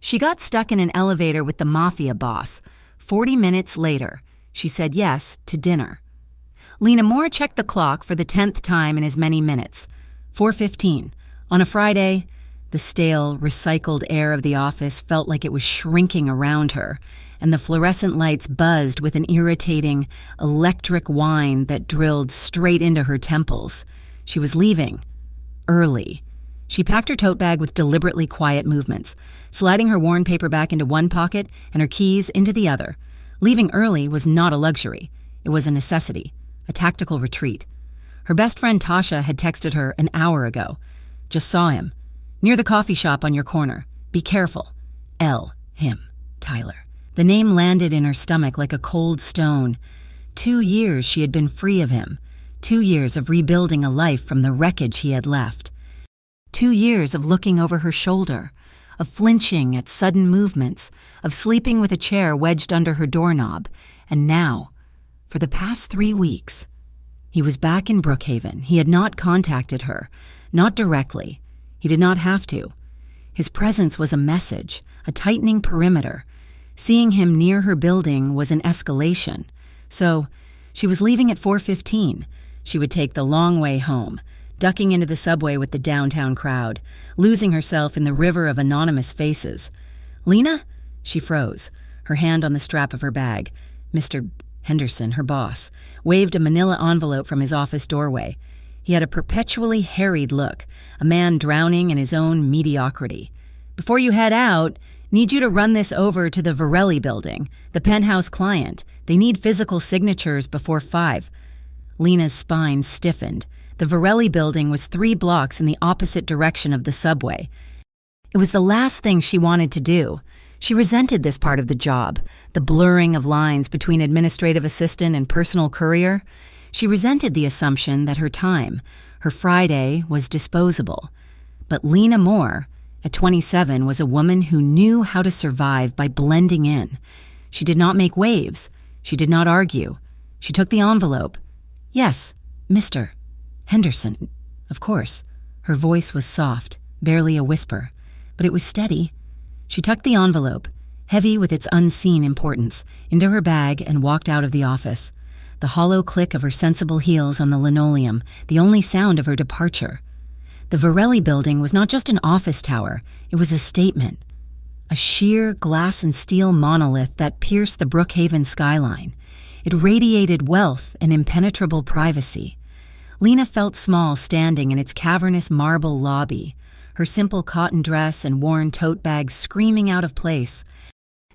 She got stuck in an elevator with the mafia boss. 40 minutes later, she said yes to dinner. Lena Moore checked the clock for the 10th time in as many minutes. 4:15. On a Friday, the stale, recycled air of the office felt like it was shrinking around her, and the fluorescent lights buzzed with an irritating, electric whine that drilled straight into her temples. She was leaving. Early. She packed her tote bag with deliberately quiet movements, sliding her worn paper back into one pocket and her keys into the other. Leaving early was not a luxury. It was a necessity, a tactical retreat. Her best friend Tasha had texted her an hour ago. Just saw him. Near the coffee shop on your corner. Be careful. Him, Tyler. The name landed in her stomach like a cold stone. 2 years she had been free of him. 2 years of rebuilding a life from the wreckage he had left. 2 years of looking over her shoulder, of flinching at sudden movements, of sleeping with a chair wedged under her doorknob. And now, for the past 3 weeks, he was back in Brookhaven. He had not contacted her, not directly. He did not have to. His presence was a message, a tightening perimeter. Seeing him near her building was an escalation. So, she was leaving at 4:15. She would take the long way home, ducking into the subway with the downtown crowd, losing herself in the river of anonymous faces. Lena? She froze, her hand on the strap of her bag. Mr. Henderson, her boss, waved a manila envelope from his office doorway. He had a perpetually harried look, a man drowning in his own mediocrity. Before you head out, need you to run this over to the Varelli building, the penthouse client. They need physical signatures before 5. Lena's spine stiffened. The Varelli building was 3 blocks in the opposite direction of the subway. It was the last thing she wanted to do. She resented this part of the job, the blurring of lines between administrative assistant and personal courier. She resented the assumption that her time, her Friday, was disposable. But Lena Moore, at 27, was a woman who knew how to survive by blending in. She did not make waves. She did not argue. She took the envelope. Yes, Mr. Henderson, of course. Her voice was soft, barely a whisper, but it was steady. She tucked the envelope, heavy with its unseen importance, into her bag and walked out of the office. The hollow click of her sensible heels on the linoleum, the only sound of her departure. The Varelli building was not just an office tower, it was a statement. A sheer glass and steel monolith that pierced the Brookhaven skyline. It radiated wealth and impenetrable privacy. Lena felt small standing in its cavernous marble lobby, her simple cotton dress and worn tote bag screaming out of place.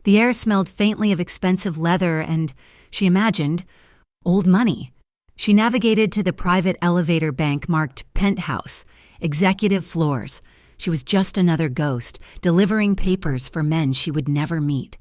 The air smelled faintly of expensive leather and, she imagined, old money. She navigated to the private elevator bank marked Penthouse, executive floors. She was just another ghost, delivering papers for men she would never meet.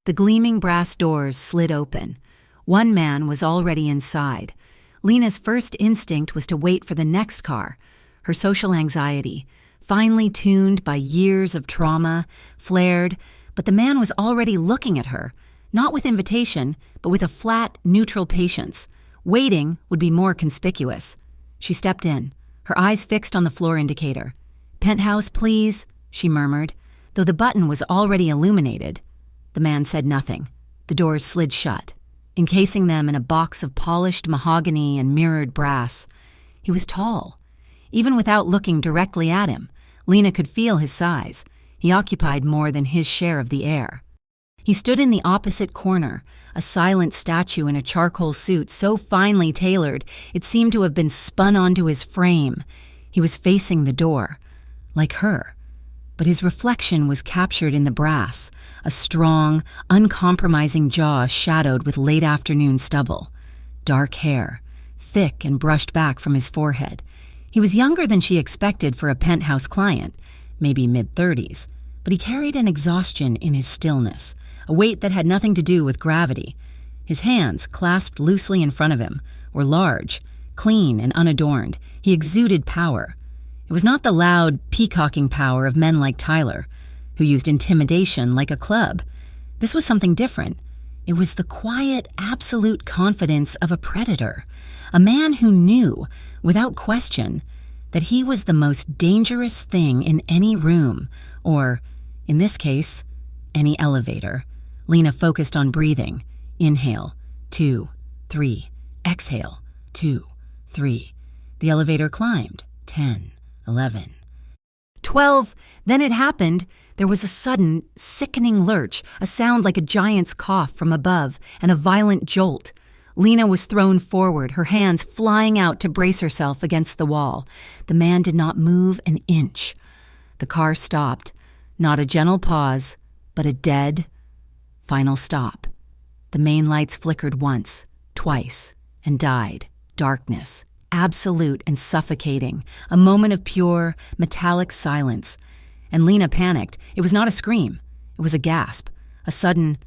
The gleaming brass doors slid open. One man was already inside. Lena's first instinct was to wait for the next car. Her social anxiety, finely tuned by years of trauma, flared, but the man was already looking at her, not with invitation, but with a flat, neutral patience. Waiting would be more conspicuous. She stepped in, her eyes fixed on the floor indicator. "Penthouse, please," she murmured, though the button was already illuminated. The man said nothing. The doors slid shut, encasing them in a box of polished mahogany and mirrored brass. He was tall. Even without looking directly at him, Lena could feel his size. He occupied more than his share of the air. He stood in the opposite corner, a silent statue in a charcoal suit so finely tailored it seemed to have been spun onto his frame. He was facing the door, like her. But his reflection was captured in the brass, a strong, uncompromising jaw shadowed with late afternoon stubble. Dark hair, thick and brushed back from his forehead. He was younger than she expected for a penthouse client, maybe mid-30s, but he carried an exhaustion in his stillness, a weight that had nothing to do with gravity. His hands, clasped loosely in front of him, were large, clean and unadorned. He exuded power. It was not the loud, peacocking power of men like Tyler, who used intimidation like a club. This was something different. It was the quiet, absolute confidence of a predator, a man who knew, without question, that he was the most dangerous thing in any room, or, In this case, any elevator. Lena focused on breathing. Inhale, 2, 3. Exhale, 2, 3. The elevator climbed. 10, 11. 12. Then it happened. There was a sudden, sickening lurch, a sound like a giant's cough from above, and a violent jolt. Lena was thrown forward, her hands flying out to brace herself against the wall. The man did not move an inch. The car stopped. Not a gentle pause, but a dead, final stop. The main lights flickered once, twice, and died. Darkness, absolute and suffocating, a moment of pure, metallic silence. And Lena panicked. It was not a scream. It was a gasp, a sudden,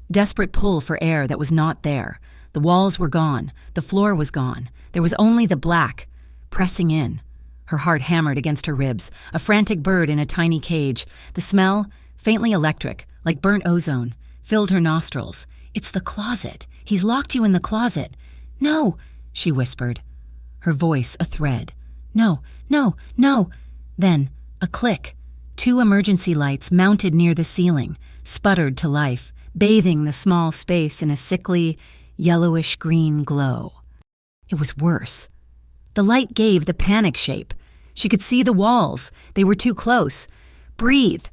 desperate pull for air that was not there. The walls were gone. The floor was gone. There was only the black, pressing in. Her heart hammered against her ribs, a frantic bird in a tiny cage. The smell, faintly electric, like burnt ozone, filled her nostrils. It's the closet. He's locked you in the closet. No, she whispered, her voice a thread. No, no, no. Then, a click. 2 emergency lights mounted near the ceiling, sputtered to life, bathing the small space in a sickly, yellowish-green glow. It was worse. The light gave the panic shape. She could see the walls. They were too close. Breathe.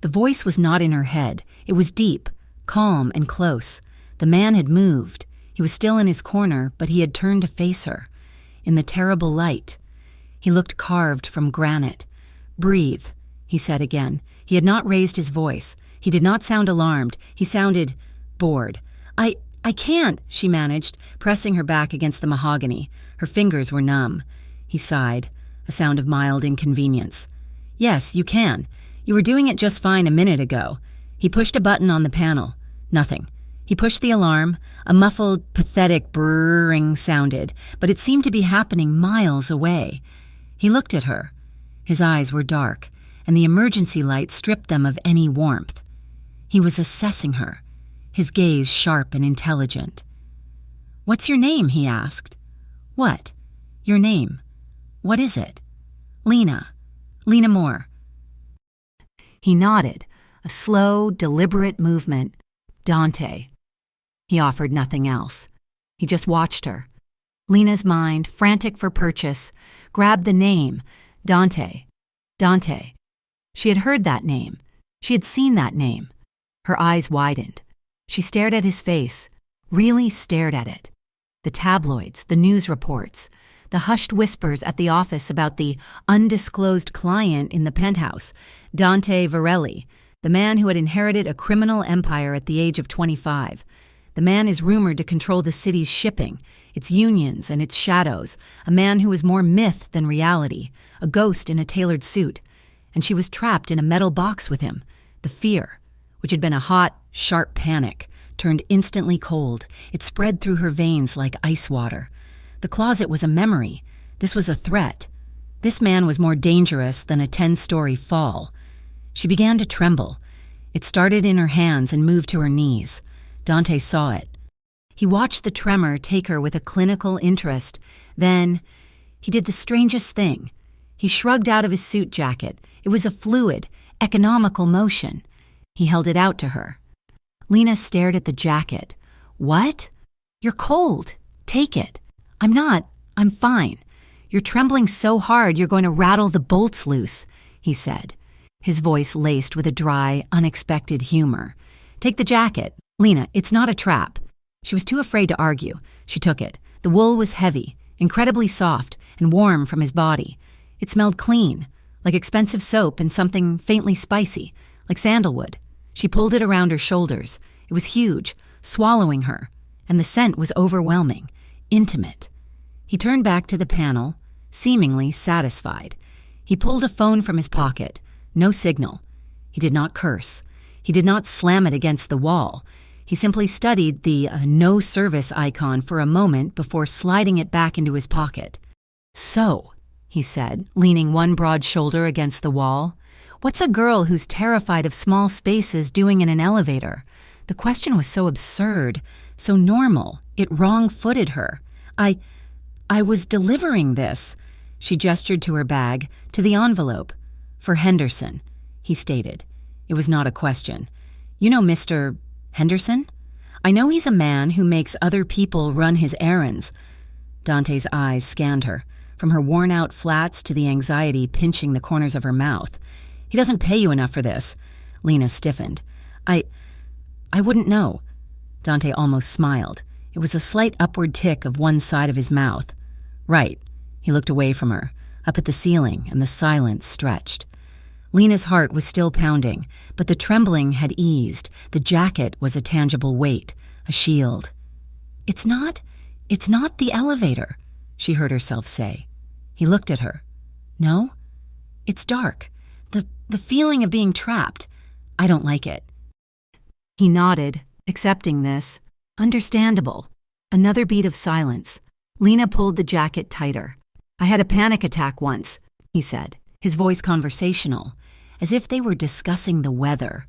The voice was not in her head. It was deep, calm, and close. The man had moved. He was still in his corner, but he had turned to face her. In the terrible light, he looked carved from granite. Breathe, he said again. He had not raised his voice. He did not sound alarmed. He sounded bored. I can't, she managed, pressing her back against the mahogany. Her fingers were numb. He sighed, a sound of mild inconvenience. Yes, you can. You were doing it just fine a minute ago. He pushed a button on the panel. Nothing. He pushed the alarm. A muffled, pathetic brrring sounded, but it seemed to be happening miles away. He looked at her. His eyes were dark, and the emergency light stripped them of any warmth. He was assessing her, his gaze sharp and intelligent. "What's your name?" he asked. "What? Your name. What is it?" "Lena. Lena Moore." He nodded, a slow, deliberate movement. "Dante." He offered nothing else. He just watched her. Lena's mind, frantic for purchase, grabbed the name, Dante. Dante. She had heard that name. She had seen that name. Her eyes widened. She stared at his face, really stared at it. The tabloids, the news reports, the hushed whispers at the office about the undisclosed client in the penthouse, Dante Varelli, the man who had inherited a criminal empire at the age of 25. The man is rumored to control the city's shipping, its unions and its shadows, a man who is more myth than reality, a ghost in a tailored suit. And she was trapped in a metal box with him. The fear, which had been a hot, sharp panic, turned instantly cold. It spread through her veins like ice water. The closet was a memory. This was a threat. This man was more dangerous than a 10-story fall. She began to tremble. It started in her hands and moved to her knees. Dante saw it. He watched the tremor take her with a clinical interest. Then, he did the strangest thing. He shrugged out of his suit jacket. It was a fluid, economical motion. He held it out to her. Lena stared at the jacket. "What? You're cold. Take it." "I'm not. I'm fine. You're trembling so hard you're going to rattle the bolts loose," he said, his voice laced with a dry, unexpected humor. "Take the jacket. Lena, it's not a trap." She was too afraid to argue. She took it. The wool was heavy, incredibly soft, and warm from his body. It smelled clean, like expensive soap and something faintly spicy, like sandalwood. She pulled it around her shoulders. It was huge, swallowing her, and the scent was overwhelming, intimate. He turned back to the panel, seemingly satisfied. He pulled a phone from his pocket. No signal. He did not curse. He did not slam it against the wall. He simply studied the no service icon for a moment before sliding it back into his pocket. "So," he said, leaning one broad shoulder against the wall, "what's a girl who's terrified of small spaces doing in an elevator?" The question was so absurd, so normal, it wrong-footed her. I was delivering this." She gestured to her bag, to the envelope. "For Henderson," he stated. It was not a question. You know Mr. Henderson? I know he's a man who makes other people run his errands. Dante's eyes scanned her, from her worn-out flats to the anxiety pinching the corners of her mouth. He doesn't pay you enough for this. Lena stiffened. I wouldn't know. Dante almost smiled. It was a slight upward tick of one side of his mouth. Right. He looked away from her, up at the ceiling, and the silence stretched. Lena's heart was still pounding, but the trembling had eased. The jacket was a tangible weight, a shield. It's not the elevator, she heard herself say. He looked at her. No? It's dark. The feeling of being trapped. I don't like it. He nodded, accepting this. Understandable. Another beat of silence. Lena pulled the jacket tighter. I had a panic attack once, he said, his voice conversational, as if they were discussing the weather.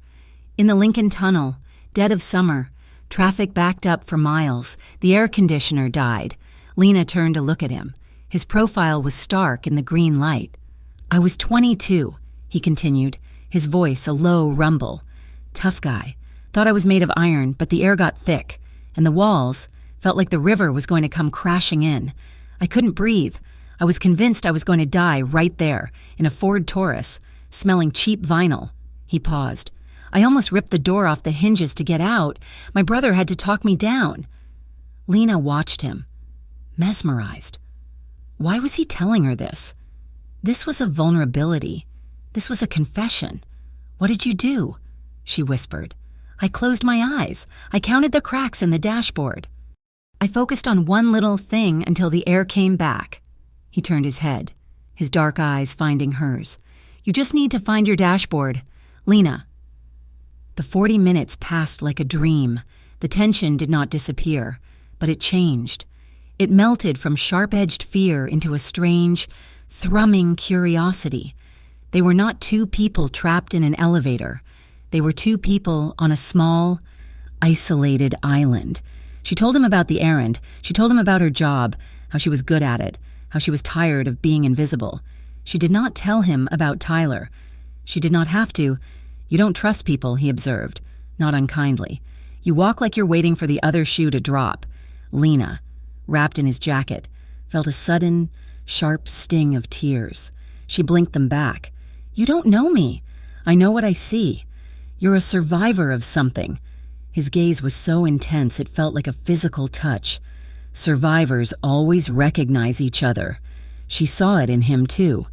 In the Lincoln Tunnel, dead of summer, traffic backed up for miles. The air conditioner died. Lena turned to look at him. His profile was stark in the green light. I was 22, he continued, his voice a low rumble. Tough guy. Thought I was made of iron, but the air got thick, and the walls felt like the river was going to come crashing in. I couldn't breathe. I was convinced I was going to die right there, in a Ford Taurus, smelling cheap vinyl. He paused. I almost ripped the door off the hinges to get out. My brother had to talk me down. Lena watched him, mesmerized. Why was he telling her this? This was a vulnerability. This was a confession. What did you do? She whispered. I closed my eyes. I counted the cracks in the dashboard. I focused on one little thing until the air came back. He turned his head, his dark eyes finding hers. You just need to find your dashboard. Lena. The 40 minutes passed like a dream. The tension did not disappear, but it changed. It melted from sharp-edged fear into a strange, thrumming curiosity. They were not two people trapped in an elevator. They were two people on a small, isolated island. She told him about the errand. She told him about her job, how she was good at it, how she was tired of being invisible. She did not tell him about Tyler. She did not have to. You don't trust people, he observed, not unkindly. You walk like you're waiting for the other shoe to drop. Lena, wrapped in his jacket, felt a sudden, sharp sting of tears. She blinked them back. You don't know me. I know what I see. You're a survivor of something. His gaze was so intense it felt like a physical touch. Survivors always recognize each other. She saw it in him, too.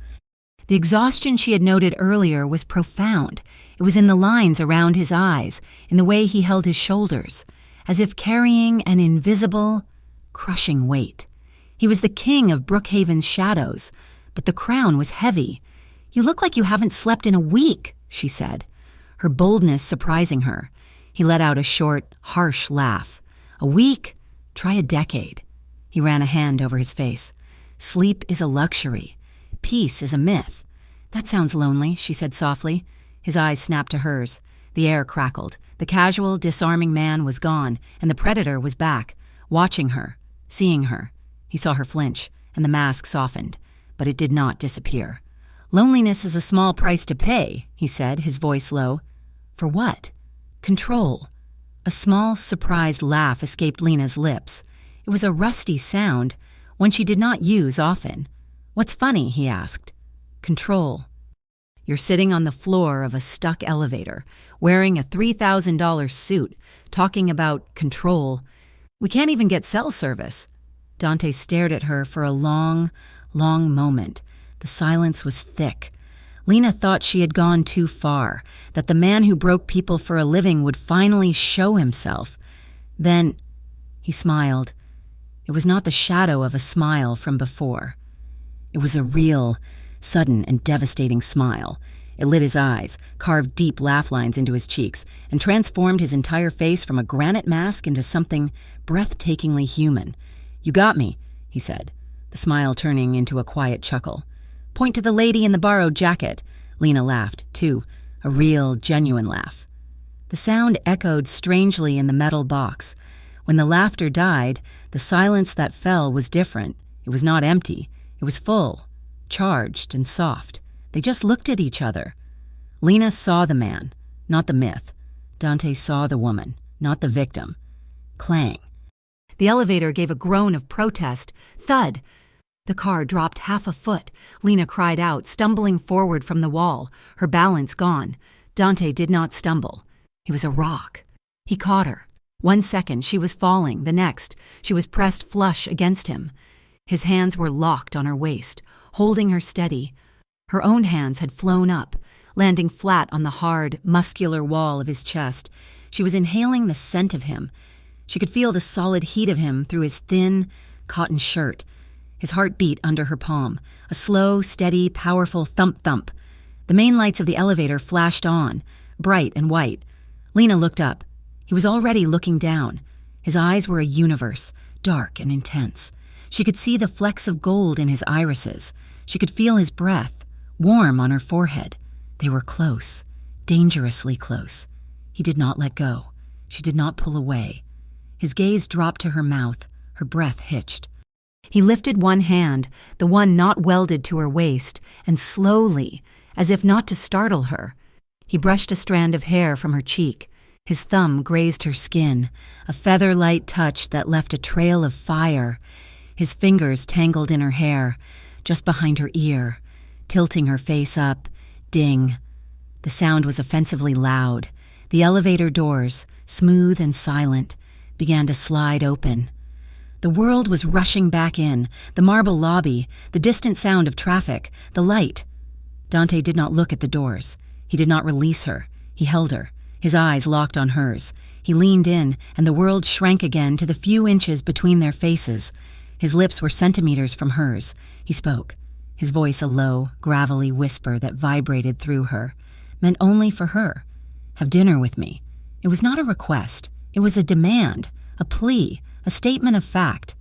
The exhaustion she had noted earlier was profound. It was in the lines around his eyes, in the way he held his shoulders, as if carrying an invisible, crushing weight. He was the king of Brookhaven's shadows, but the crown was heavy. You look like you haven't slept in a week, she said, her boldness surprising her. He let out a short, harsh laugh. A week? Try a decade. He ran a hand over his face. Sleep is a luxury. Peace is a myth. That sounds lonely, she said softly. His eyes snapped to hers. The air crackled. The casual, disarming man was gone, and the predator was back, watching her, seeing her. He saw her flinch, and the mask softened, but it did not disappear. Loneliness is a small price to pay, he said, his voice low. For what? Control. A small, surprised laugh escaped Lena's lips. It was a rusty sound, one she did not use often. What's funny? He asked. Control. You're sitting on the floor of a stuck elevator, wearing a $3,000 suit, talking about control. We can't even get cell service. Dante stared at her for a long, long moment. The silence was thick. Lena thought she had gone too far, that the man who broke people for a living would finally show himself. Then, he smiled. It was not the shadow of a smile from before. It was a real, sudden and devastating smile. It lit his eyes, carved deep laugh lines into his cheeks, and transformed his entire face from a granite mask into something breathtakingly human. You got me, he said, the smile turning into a quiet chuckle. Point to the lady in the borrowed jacket. Lena laughed, too, a real, genuine laugh. The sound echoed strangely in the metal box. When the laughter died, the silence that fell was different. It was not empty. It was full, charged and soft. They just looked at each other. Lena saw the man, not the myth. Dante saw the woman, not the victim. Clang. The elevator gave a groan of protest. Thud. The car dropped half a foot. Lena cried out, stumbling forward from the wall, her balance gone. Dante did not stumble. He was a rock. He caught her. 1 second, she was falling. The next, she was pressed flush against him. His hands were locked on her waist, holding her steady. Her own hands had flown up, landing flat on the hard, muscular wall of his chest. She was inhaling the scent of him. She could feel the solid heat of him through his thin, cotton shirt. His heart beat under her palm, a slow, steady, powerful thump-thump. The main lights of the elevator flashed on, bright and white. Lena looked up. He was already looking down. His eyes were a universe, dark and intense. She could see the flecks of gold in his irises. She could feel his breath, warm on her forehead. They were close, dangerously close. He did not let go. She did not pull away. His gaze dropped to her mouth, her breath hitched. He lifted one hand, the one not welded to her waist, and slowly, as if not to startle her, he brushed a strand of hair from her cheek. His thumb grazed her skin, a feather-light touch that left a trail of fire. His fingers tangled in her hair, just behind her ear, tilting her face up. Ding. The sound was offensively loud. The elevator doors, smooth and silent, began to slide open. The world was rushing back in, the marble lobby, the distant sound of traffic, the light. Dante did not look at the doors. He did not release her. He held her, his eyes locked on hers. He leaned in, and the world shrank again to the few inches between their faces. His lips were centimeters from hers. He spoke, his voice a low, gravelly whisper that vibrated through her, meant only for her. Have dinner with me. It was not a request. It was a demand, a plea, a statement of fact.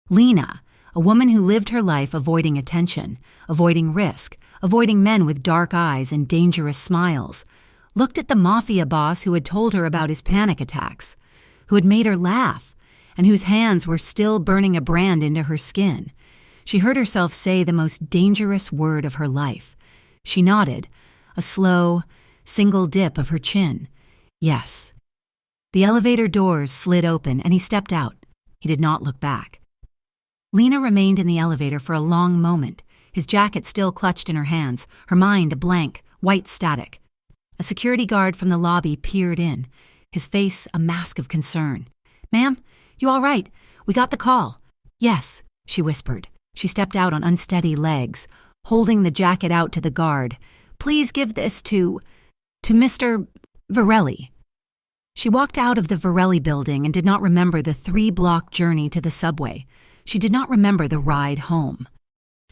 Lena, a woman who lived her life avoiding attention, avoiding risk, avoiding men with dark eyes and dangerous smiles, looked at the mafia boss who had told her about his panic attacks, who had made her laugh, and whose hands were still burning a brand into her skin. She heard herself say the most dangerous word of her life. She nodded, a slow, single dip of her chin. Yes. The elevator doors slid open, and he stepped out. He did not look back. Lena remained in the elevator for a long moment, his jacket still clutched in her hands, her mind a blank, white static. A security guard from the lobby peered in, his face a mask of concern. "Ma'am, you all right? We got the call." "Yes," she whispered. She stepped out on unsteady legs, holding the jacket out to the guard. "Please give this to Mr. Varelli." She walked out of the Varelli building and did not remember the 3-block journey to the subway. She did not remember the ride home.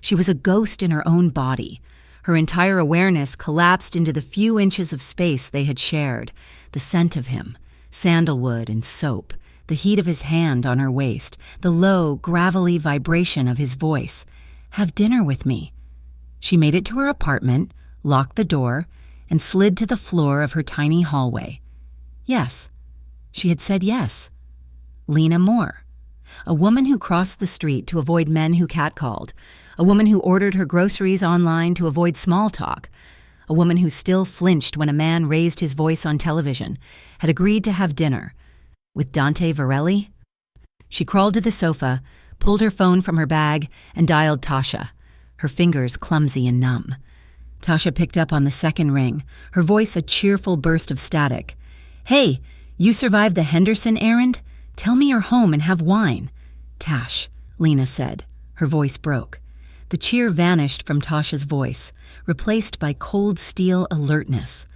She was a ghost in her own body. Her entire awareness collapsed into the few inches of space they had shared, the scent of him, sandalwood and soap, the heat of his hand on her waist, the low, gravelly vibration of his voice. "Have dinner with me." She made it to her apartment, locked the door, and slid to the floor of her tiny hallway. Yes. She had said yes. Lena Moore. A woman who crossed the street to avoid men who catcalled. A woman who ordered her groceries online to avoid small talk. A woman who still flinched when a man raised his voice on television, had agreed to have dinner. With Dante Varelli? She crawled to the sofa, pulled her phone from her bag, and dialed Tasha, her fingers clumsy and numb. Tasha picked up on the second ring, her voice a cheerful burst of static. "Hey, you survived the Henderson errand? Tell me you're home and have wine." "Tash," Lena said. Her voice broke. The cheer vanished from Tasha's voice, replaced by cold steel alertness.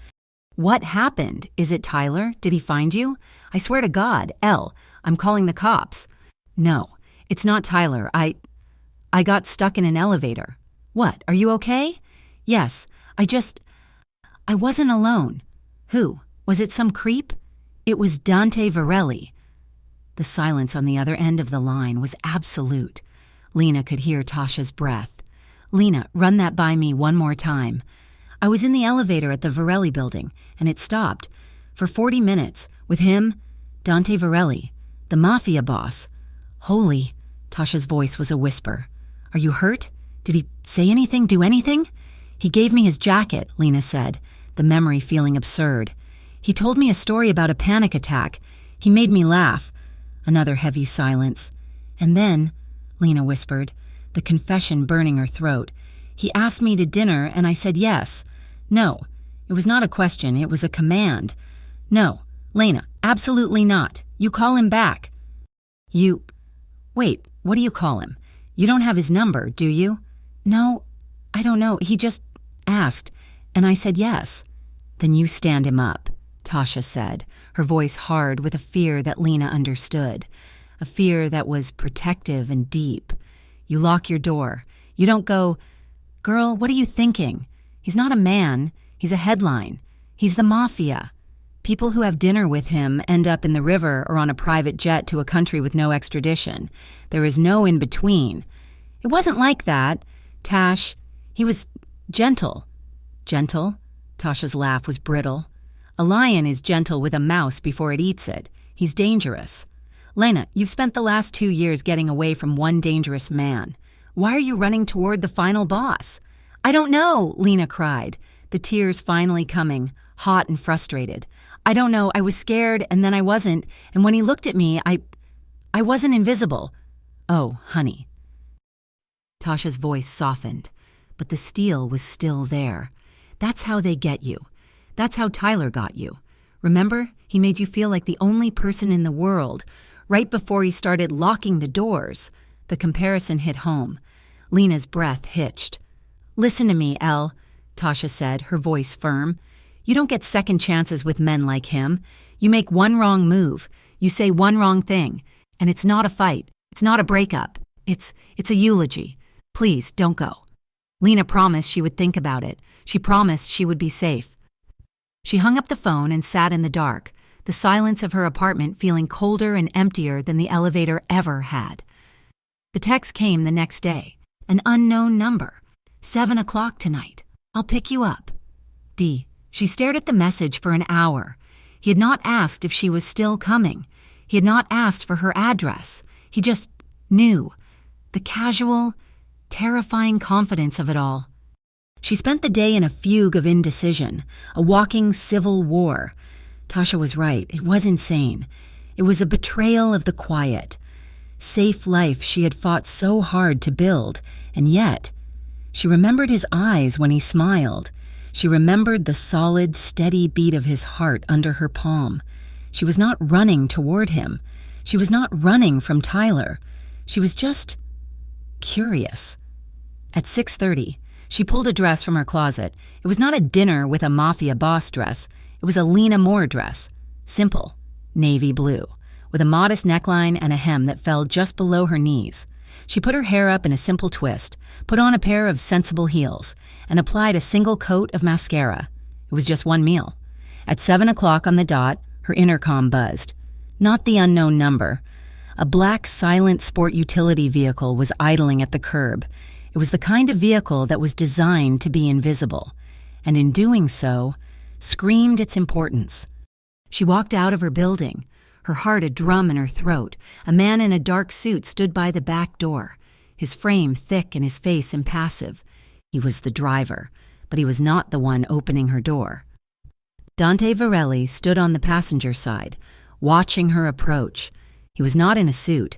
"What happened? Is it Tyler? Did he find you? I swear to God, I'm calling the cops." "No, it's not Tyler. I got stuck in an elevator." "What, are you okay?" "Yes, I wasn't alone." "Who? Was it some creep?" "It was Dante Varelli." The silence on the other end of the line was absolute. Lena could hear Tasha's breath. "Lena, run that by me one more time." "I was in the elevator at the Varelli building, and it stopped. For 40 minutes, with him, Dante Varelli, the mafia boss." "Holy," Tasha's voice was a whisper. "Are you hurt? Did he say anything, do anything?" "He gave me his jacket," Lena said, the memory feeling absurd. He told me a story about a panic attack. He made me laugh. Another heavy silence. And then, Lena whispered, the confession burning her throat, he asked me to dinner and I said yes. No, it was not a question, it was a command. No, Lena, absolutely not. You call him back. Wait, what do you call him? You don't have his number, do you? No, I don't know. He just asked, and I said yes. Then you stand him up, Tasha said, her voice hard with a fear that Lena understood, a fear that was protective and deep. You lock your door. You don't go, girl, what are you thinking? He's not a man. He's a headline. He's the Mafia. People who have dinner with him end up in the river or on a private jet to a country with no extradition. There is no in between. It wasn't like that. Tash, he was gentle. Gentle? Tasha's laugh was brittle. A lion is gentle with a mouse before it eats it. He's dangerous. Lena, you've spent the last 2 years getting away from one dangerous man. Why are you running toward the final boss? I don't know, Lena cried, the tears finally coming, hot and frustrated. I don't know, I was scared and then I wasn't, and when he looked at me, I wasn't invisible. Oh, honey. Tasha's voice softened, but the steel was still there. That's how they get you. That's how Tyler got you. Remember, he made you feel like the only person in the world, right before he started locking the doors. The comparison hit home. Lena's breath hitched. Listen to me, Elle, Tasha said, her voice firm. You don't get second chances with men like him. You make one wrong move. You say one wrong thing. And it's not a fight. It's not a breakup. It's a eulogy. Please, don't go. Lena promised she would think about it. She promised she would be safe. She hung up the phone and sat in the dark, the silence of her apartment feeling colder and emptier than the elevator ever had. The text came the next day. An unknown number. 7 o'clock tonight. I'll pick you up. D. She stared at the message for an hour. He had not asked if she was still coming. He had not asked for her address. He just knew. The casual, terrifying confidence of it all. She spent the day in a fugue of indecision, a walking civil war. Tasha was right. It was insane. It was a betrayal of the quiet. Safe life she had fought so hard to build, and yet, she remembered his eyes when he smiled. She remembered the solid, steady beat of his heart under her palm. She was not running toward him. She was not running from Tyler. She was just curious. At 6:30, she pulled a dress from her closet. It was not a dinner with a Mafia boss dress. It was a Lena Moore dress. Simple, navy blue, with a modest neckline and a hem that fell just below her knees. She put her hair up in a simple twist, put on a pair of sensible heels, and applied a single coat of mascara. It was just one meal. At 7 o'clock on the dot, her intercom buzzed. Not the unknown number. A black, silent sport utility vehicle was idling at the curb. It was the kind of vehicle that was designed to be invisible, and in doing so, screamed its importance. She walked out of her building, her heart a drum in her throat. A man in a dark suit stood by the back door, his frame thick and his face impassive. He was the driver, but he was not the one opening her door. Dante Varelli stood on the passenger side, watching her approach. He was not in a suit.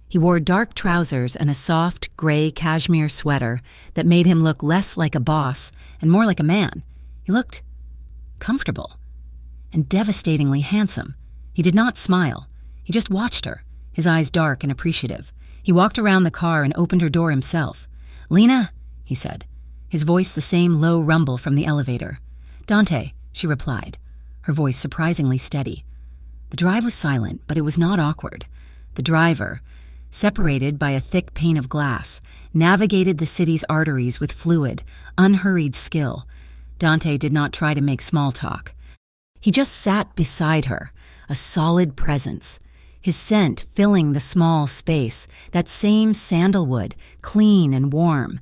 He wore dark trousers and a soft, gray cashmere sweater that made him look less like a boss and more like a man. He looked comfortable and devastatingly handsome. He did not smile. He just watched her, his eyes dark and appreciative. He walked around the car and opened her door himself. "Lena," he said, his voice the same low rumble from the elevator. "Dante," she replied, her voice surprisingly steady. The drive was silent, but it was not awkward. The driver, separated by a thick pane of glass, navigated the city's arteries with fluid, unhurried skill. Dante did not try to make small talk. He just sat beside her, a solid presence, his scent filling the small space, that same sandalwood, clean and warm.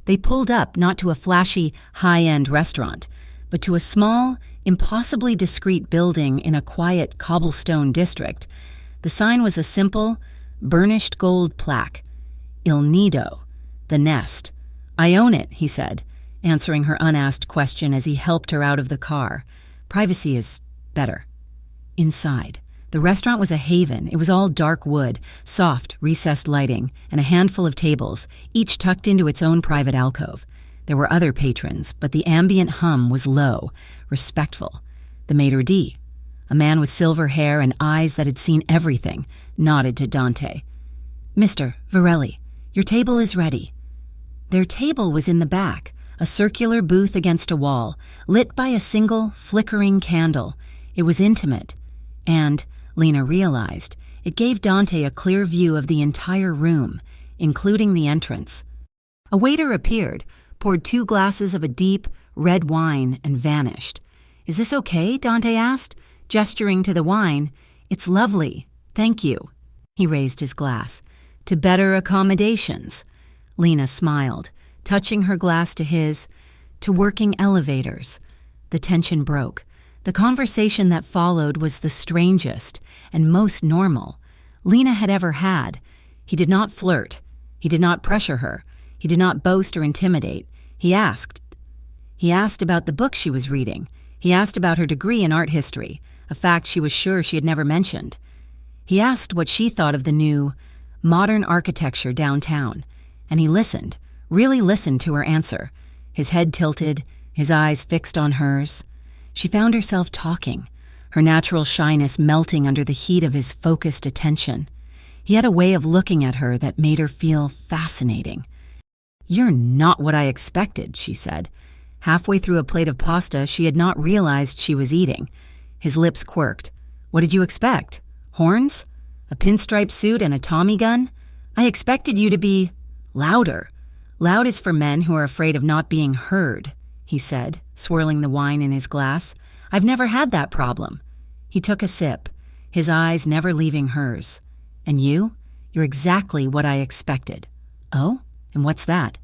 They pulled up not to a flashy, high-end restaurant, but to a small, impossibly discreet building in a quiet cobblestone district. The sign was a simple, burnished gold plaque. Il Nido, the nest. "I own it," he said, answering her unasked question as he helped her out of the car. "Privacy is Better. Inside. The restaurant was a haven. It was all dark wood, soft, recessed lighting, and a handful of tables, each tucked into its own private alcove. There were other patrons, but the ambient hum was low, respectful. The maitre d', a man with silver hair and eyes that had seen everything, nodded to Dante. "Mr. Varelli, your table is ready." Their table was in the back, a circular booth against a wall, lit by a single, flickering candle. It was intimate, and, Lena realized, it gave Dante a clear view of the entire room, including the entrance. A waiter appeared, poured 2 glasses of a deep, red wine, and vanished. "Is this okay?" Dante asked, gesturing to the wine. "It's lovely. Thank you." He raised his glass. "To better accommodations." Lena smiled, touching her glass to his. "To working elevators." The tension broke. The conversation that followed was the strangest and most normal Lena had ever had. He did not flirt. He did not pressure her. He did not boast or intimidate. He asked about the book she was reading. He asked about her degree in art history, a fact she was sure she had never mentioned. He asked what she thought of the new, modern architecture downtown, and he listened, really listened to her answer, his head tilted, his eyes fixed on hers. She found herself talking, her natural shyness melting under the heat of his focused attention. He had a way of looking at her that made her feel fascinating. "You're not what I expected," she said. Halfway through a plate of pasta she had not realized she was eating. His lips quirked. "What did you expect? Horns? A pinstripe suit and a Tommy gun? I expected you to be louder." "Loud is for men who are afraid of not being heard," he said, swirling the wine in his glass. "I've never had that problem." He took a sip, his eyes never leaving hers. "And you? You're exactly what I expected." "Oh? And what's that?"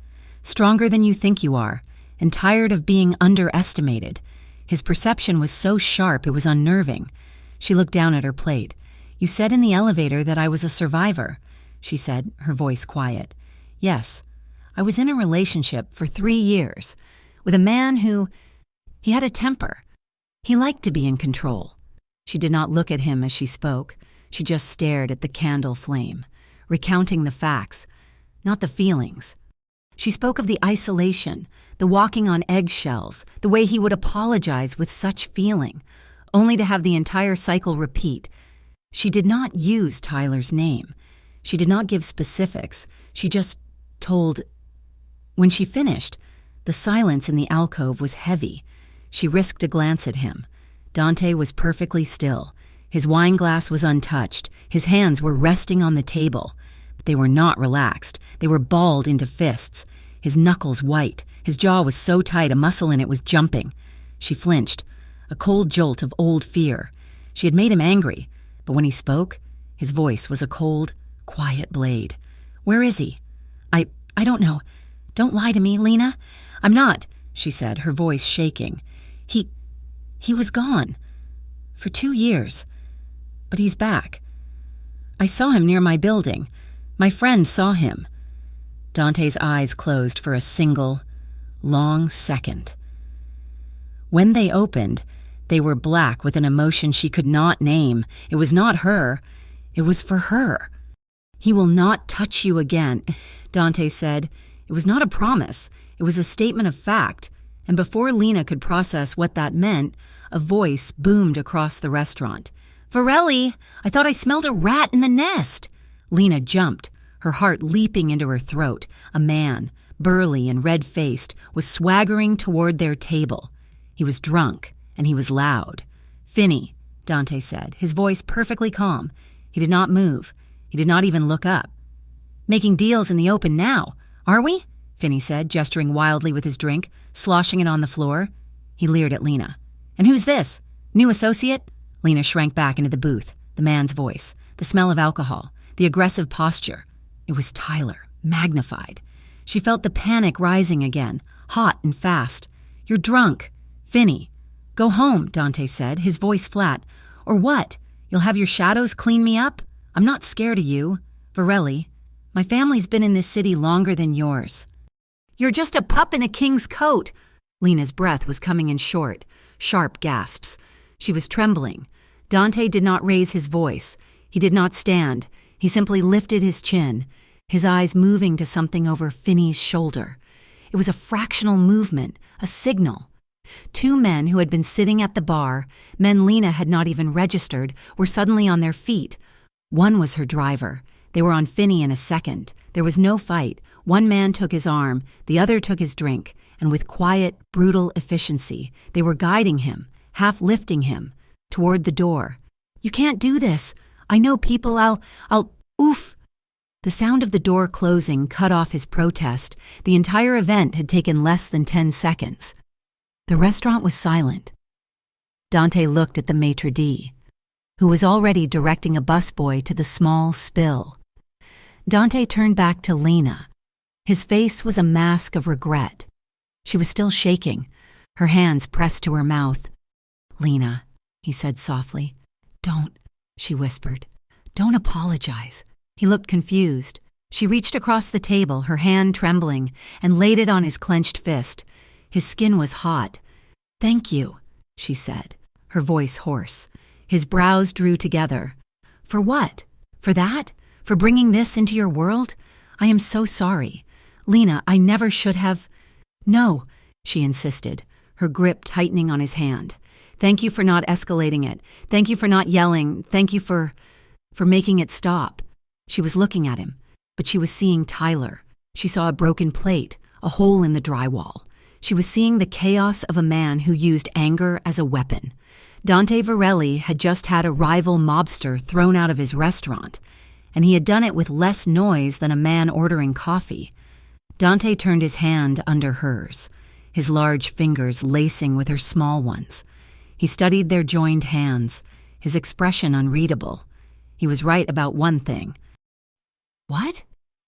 "Stronger than you think you are, and tired of being underestimated." His perception was so sharp it was unnerving. She looked down at her plate. "You said in the elevator that I was a survivor," she said, her voice quiet. "Yes. I was in a relationship for 3 years with a man he had a temper. He liked to be in control." She did not look at him as she spoke. She just stared at the candle flame, recounting the facts, not the feelings. She spoke of the isolation, the walking on eggshells, the way he would apologize with such feeling, only to have the entire cycle repeat. She did not use Tyler's name. She did not give specifics. She just told. When she finished, the silence in the alcove was heavy. She risked a glance at him. Dante was perfectly still. His wine glass was untouched. His hands were resting on the table. But they were not relaxed. They were balled into fists. His knuckles white. His jaw was so tight a muscle in it was jumping. She flinched, a cold jolt of old fear. She had made him angry, but when he spoke, his voice was a cold, quiet blade. "Where is he?" I don't know. Don't lie to me, Lena. I'm not," she said, her voice shaking. He was gone. For 2 years. But he's back. I saw him near my building. My friend saw him." Dante's eyes closed for a single, long second. When they opened, they were black with an emotion she could not name. It was not her. It was for her. "He will not touch you again," Dante said. It was not a promise. It was a statement of fact. And before Lena could process what that meant, a voice boomed across the restaurant. "Varelli, I thought I smelled a rat in the nest." Lena jumped, her heart leaping into her throat. A man, burly and red-faced, was swaggering toward their table. He was drunk, and he was loud. "Finney," Dante said, his voice perfectly calm. He did not move. He did not even look up. "Making deals in the open now, are we?" Finney said, gesturing wildly with his drink, sloshing it on the floor. He leered at Lena. "And who's this? New associate?" Lena shrank back into the booth, the man's voice, the smell of alcohol, the aggressive posture. It was Tyler, magnified. She felt the panic rising again, hot and fast. "You're drunk. Finney." "Go home," Dante said, his voice flat. "Or what? You'll have your shadows clean me up? I'm not scared of you. Varelli, my family's been in this city longer than yours." "You're just a pup in a king's coat." Lena's breath was coming in short, sharp gasps. She was trembling. Dante did not raise his voice. He did not stand. He simply lifted his chin, his eyes moving to something over Finney's shoulder. It was a fractional movement, a signal. Two men who had been sitting at the bar, men Lena had not even registered, were suddenly on their feet. One was her driver. They were on Finney in a second. There was no fight. One man took his arm, the other took his drink, and with quiet, brutal efficiency, they were guiding him, half lifting him, toward the door. "You can't do this. I know people. Oof." The sound of the door closing cut off his protest. The entire event had taken less than 10 seconds. The restaurant was silent. Dante looked at the maitre d', who was already directing a busboy to the small spill. Dante turned back to Lena. His face was a mask of regret. She was still shaking, her hands pressed to her mouth. "Lena," he said softly. "Don't," she whispered. "Don't apologize." He looked confused. She reached across the table, her hand trembling, and laid it on his clenched fist. His skin was hot. "Thank you," she said, her voice hoarse. His brows drew together. "For what? For that? For bringing this into your world? I am so sorry. Lena, I never should have—" "No," she insisted, her grip tightening on his hand. "Thank you for not escalating it. Thank you for not yelling. Thank you for making it stop." She was looking at him, but she was seeing Tyler. She saw a broken plate, a hole in the drywall. She was seeing the chaos of a man who used anger as a weapon. Dante Varelli had just had a rival mobster thrown out of his restaurant, and he had done it with less noise than a man ordering coffee. Dante turned his hand under hers, his large fingers lacing with her small ones. He studied their joined hands, his expression unreadable. He was right about one thing. "What?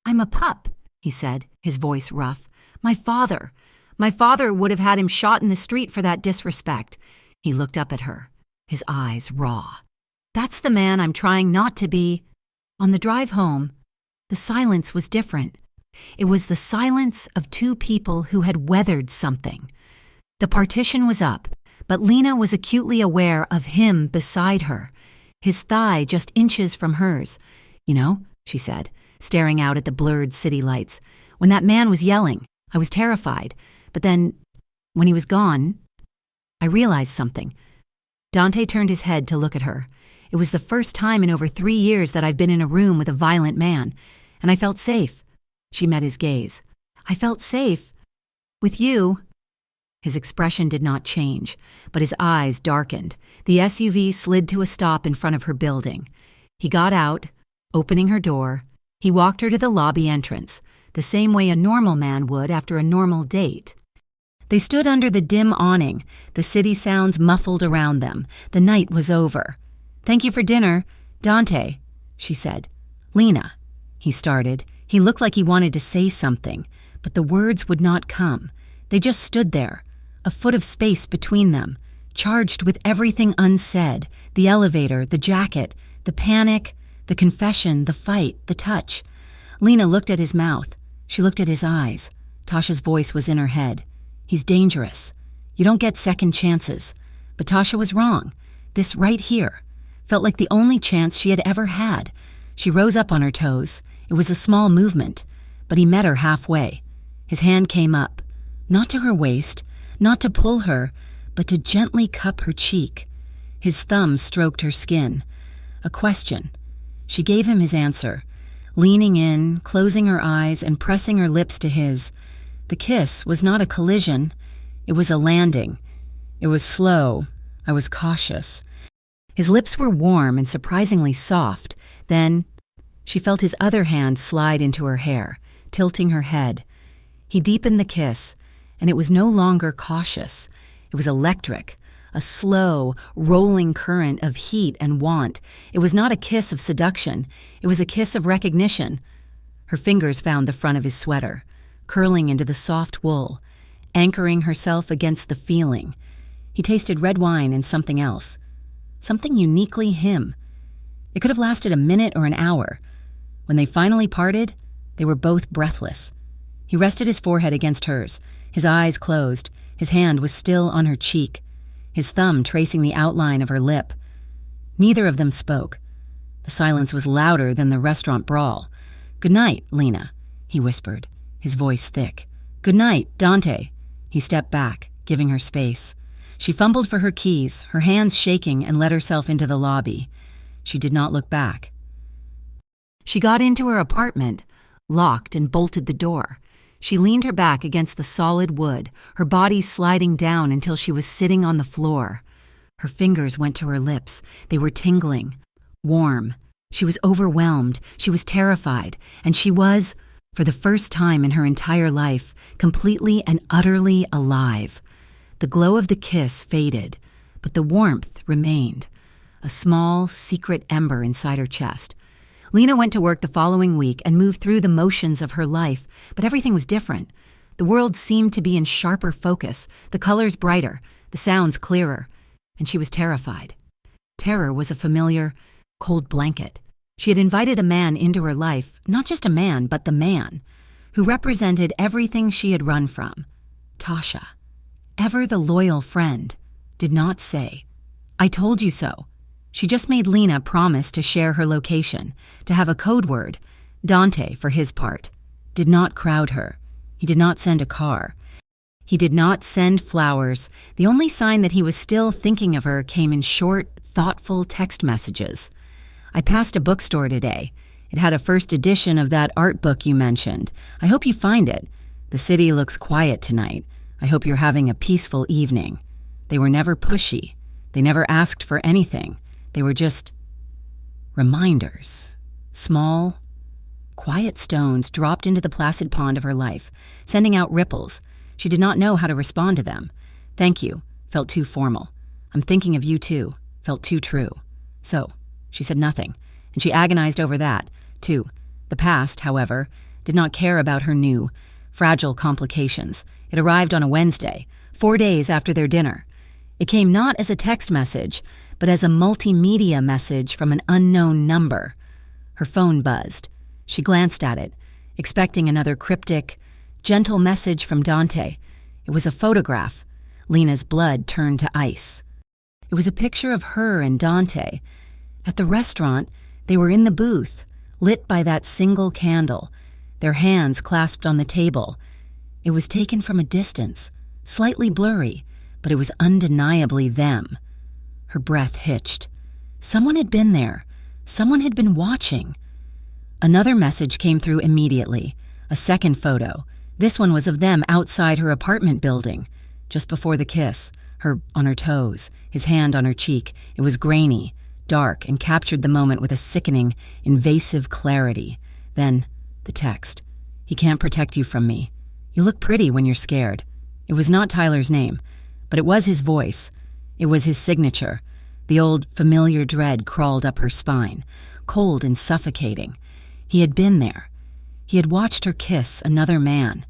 I'm a pup," he said, his voice rough. My father would have had him shot in the street for that disrespect." He looked up at her, his eyes raw. "That's the man I'm trying not to be." On the drive home, the silence was different. It was the silence of two people who had weathered something. The partition was up, but Lena was acutely aware of him beside her, his thigh just inches from hers. "You know," she said, staring out at the blurred city lights, "when that man was yelling, I was terrified. But then, when he was gone, I realized something." Dante turned his head to look at her. "It was the first time in over 3 years that I've been in a room with a violent man, and I felt safe." She met his gaze. "I felt safe. With you." His expression did not change, but his eyes darkened. The SUV slid to a stop in front of her building. He got out, opening her door. He walked her to the lobby entrance, the same way a normal man would after a normal date. They stood under the dim awning, the city sounds muffled around them. The night was over. "Thank you for dinner, Dante," she said. "Lena," he started. He looked like he wanted to say something, but the words would not come. They just stood there, a foot of space between them, charged with everything unsaid: the elevator, the jacket, the panic, the confession, the fight, the touch. Lena looked at his mouth. She looked at his eyes. Tasha's voice was in her head. "He's dangerous. You don't get second chances." But Tasha was wrong. This right here felt like the only chance she had ever had. She rose up on her toes. It was a small movement, but he met her halfway. His hand came up, not to her waist, not to pull her, but to gently cup her cheek. His thumb stroked her skin. A question. She gave him his answer, leaning in, closing her eyes, and pressing her lips to his. The kiss was not a collision. It was a landing. It was slow. I was cautious. His lips were warm and surprisingly soft. Then she felt his other hand slide into her hair, tilting her head. He deepened the kiss, and it was no longer cautious. It was electric, a slow, rolling current of heat and want. It was not a kiss of seduction. It was a kiss of recognition. Her fingers found the front of his sweater, curling into the soft wool, anchoring herself against the feeling. He tasted red wine and something else, something uniquely him. It could have lasted a minute or an hour. When they finally parted, they were both breathless. He rested his forehead against hers, his eyes closed. His hand was still on her cheek. his thumb tracing the outline of her lip. Neither of them spoke. The silence was louder than the restaurant brawl. "Good night, Lena," he whispered, his voice thick. "Good night, Dante." He stepped back, giving her space. She fumbled for her keys, her hands shaking, and let herself into the lobby. She did not look back. She got into her apartment, locked and bolted the door. She leaned her back against the solid wood, her body sliding down until she was sitting on the floor. Her fingers went to her lips. They were tingling, warm. She was overwhelmed. She was terrified. And she was, for the first time in her entire life, completely and utterly alive. The glow of the kiss faded, but the warmth remained, a small, secret ember inside her chest. Lena went to work the following week and moved through the motions of her life, but everything was different. The world seemed to be in sharper focus, the colors brighter, the sounds clearer, and she was terrified. Terror was a familiar, cold blanket. She had invited a man into her life, not just a man, but the man, who represented everything she had run from. Tasha, ever the loyal friend, did not say, "I told you so." She just made Lena promise to share her location, to have a code word. Dante, for his part, did not crowd her. He did not send a car. He did not send flowers. The only sign that he was still thinking of her came in short, thoughtful text messages. "I passed a bookstore today. It had a first edition of that art book you mentioned. I hope you find it. The city looks quiet tonight. I hope you're having a peaceful evening." They were never pushy. They never asked for anything. They were just reminders. Small, quiet stones dropped into the placid pond of her life, sending out ripples. She did not know how to respond to them. "Thank you" felt too formal. "I'm thinking of you too" felt too true. So, she said nothing, and she agonized over that, too. The past, however, did not care about her new, fragile complications. It arrived on a Wednesday, 4 days after their dinner. It came not as a text message, but as a multimedia message from an unknown number. Her phone buzzed. She glanced at it, expecting another cryptic, gentle message from Dante. It was a photograph. Lena's blood turned to ice. It was a picture of her and Dante. At the restaurant, they were in the booth, lit by that single candle, their hands clasped on the table. It was taken from a distance, slightly blurry, but it was undeniably them. Her breath hitched. Someone had been there. Someone had been watching. Another message came through immediately, a second photo. This one was of them outside her apartment building, just before the kiss, her on her toes, his hand on her cheek. It was grainy, dark, and captured the moment with a sickening, invasive clarity. Then, the text. "He can't protect you from me. You look pretty when you're scared." It was not Tyler's name, but it was his voice. It was his signature. The old familiar dread crawled up her spine, cold and suffocating. He had been there. He had watched her kiss another man.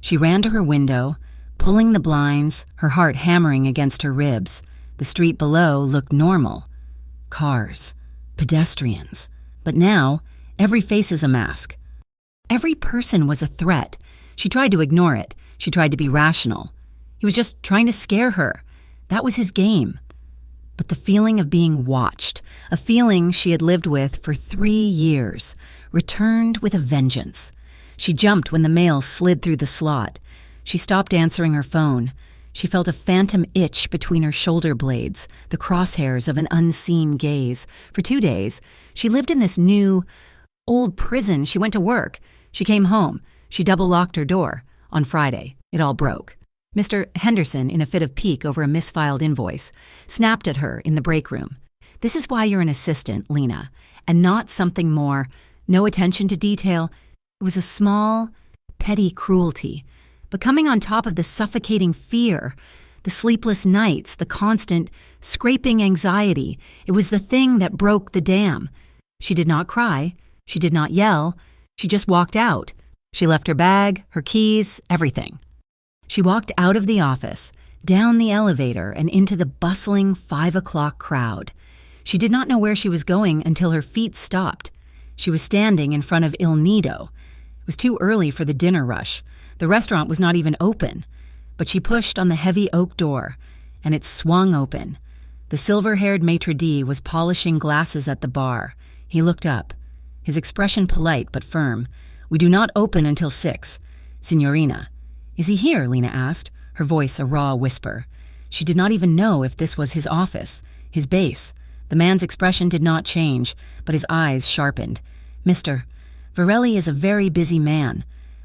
She ran to her window, pulling the blinds, her heart hammering against her ribs. The street below looked normal. Cars, pedestrians. But now, every face is a mask. Every person was a threat. She tried to ignore it. She tried to be rational. He was just trying to scare her. That was his game. But the feeling of being watched, a feeling she had lived with for 3 years, returned with a vengeance. She jumped when the mail slid through the slot. She stopped answering her phone. She felt a phantom itch between her shoulder blades, the crosshairs of an unseen gaze. For 2 days, she lived in this new, old prison. She went to work. She came home. She double-locked her door. On Friday, it all broke. Mr. Henderson, in a fit of pique over a misfiled invoice, snapped at her in the break room. "This is why you're an assistant, Lena, and not something more. No attention to detail." It was a small, petty cruelty, but coming on top of the suffocating fear, the sleepless nights, the constant, scraping anxiety, it was the thing that broke the dam. She did not cry. She did not yell. She just walked out. She left her bag, her keys, everything. She walked out of the office, down the elevator, and into the bustling 5 o'clock crowd. She did not know where she was going until her feet stopped. She was standing in front of Il Nido. It was too early for the dinner rush. The restaurant was not even open. But she pushed on the heavy oak door, and it swung open. The silver-haired maitre d' was polishing glasses at the bar. He looked up, his expression polite but firm. "We do not open until 6. Signorina." "Is he here?" Lena asked, her voice a raw whisper. She did not even know if this was his office, his base. The man's expression did not change, but his eyes sharpened. "Mr. Varelli is a very busy man."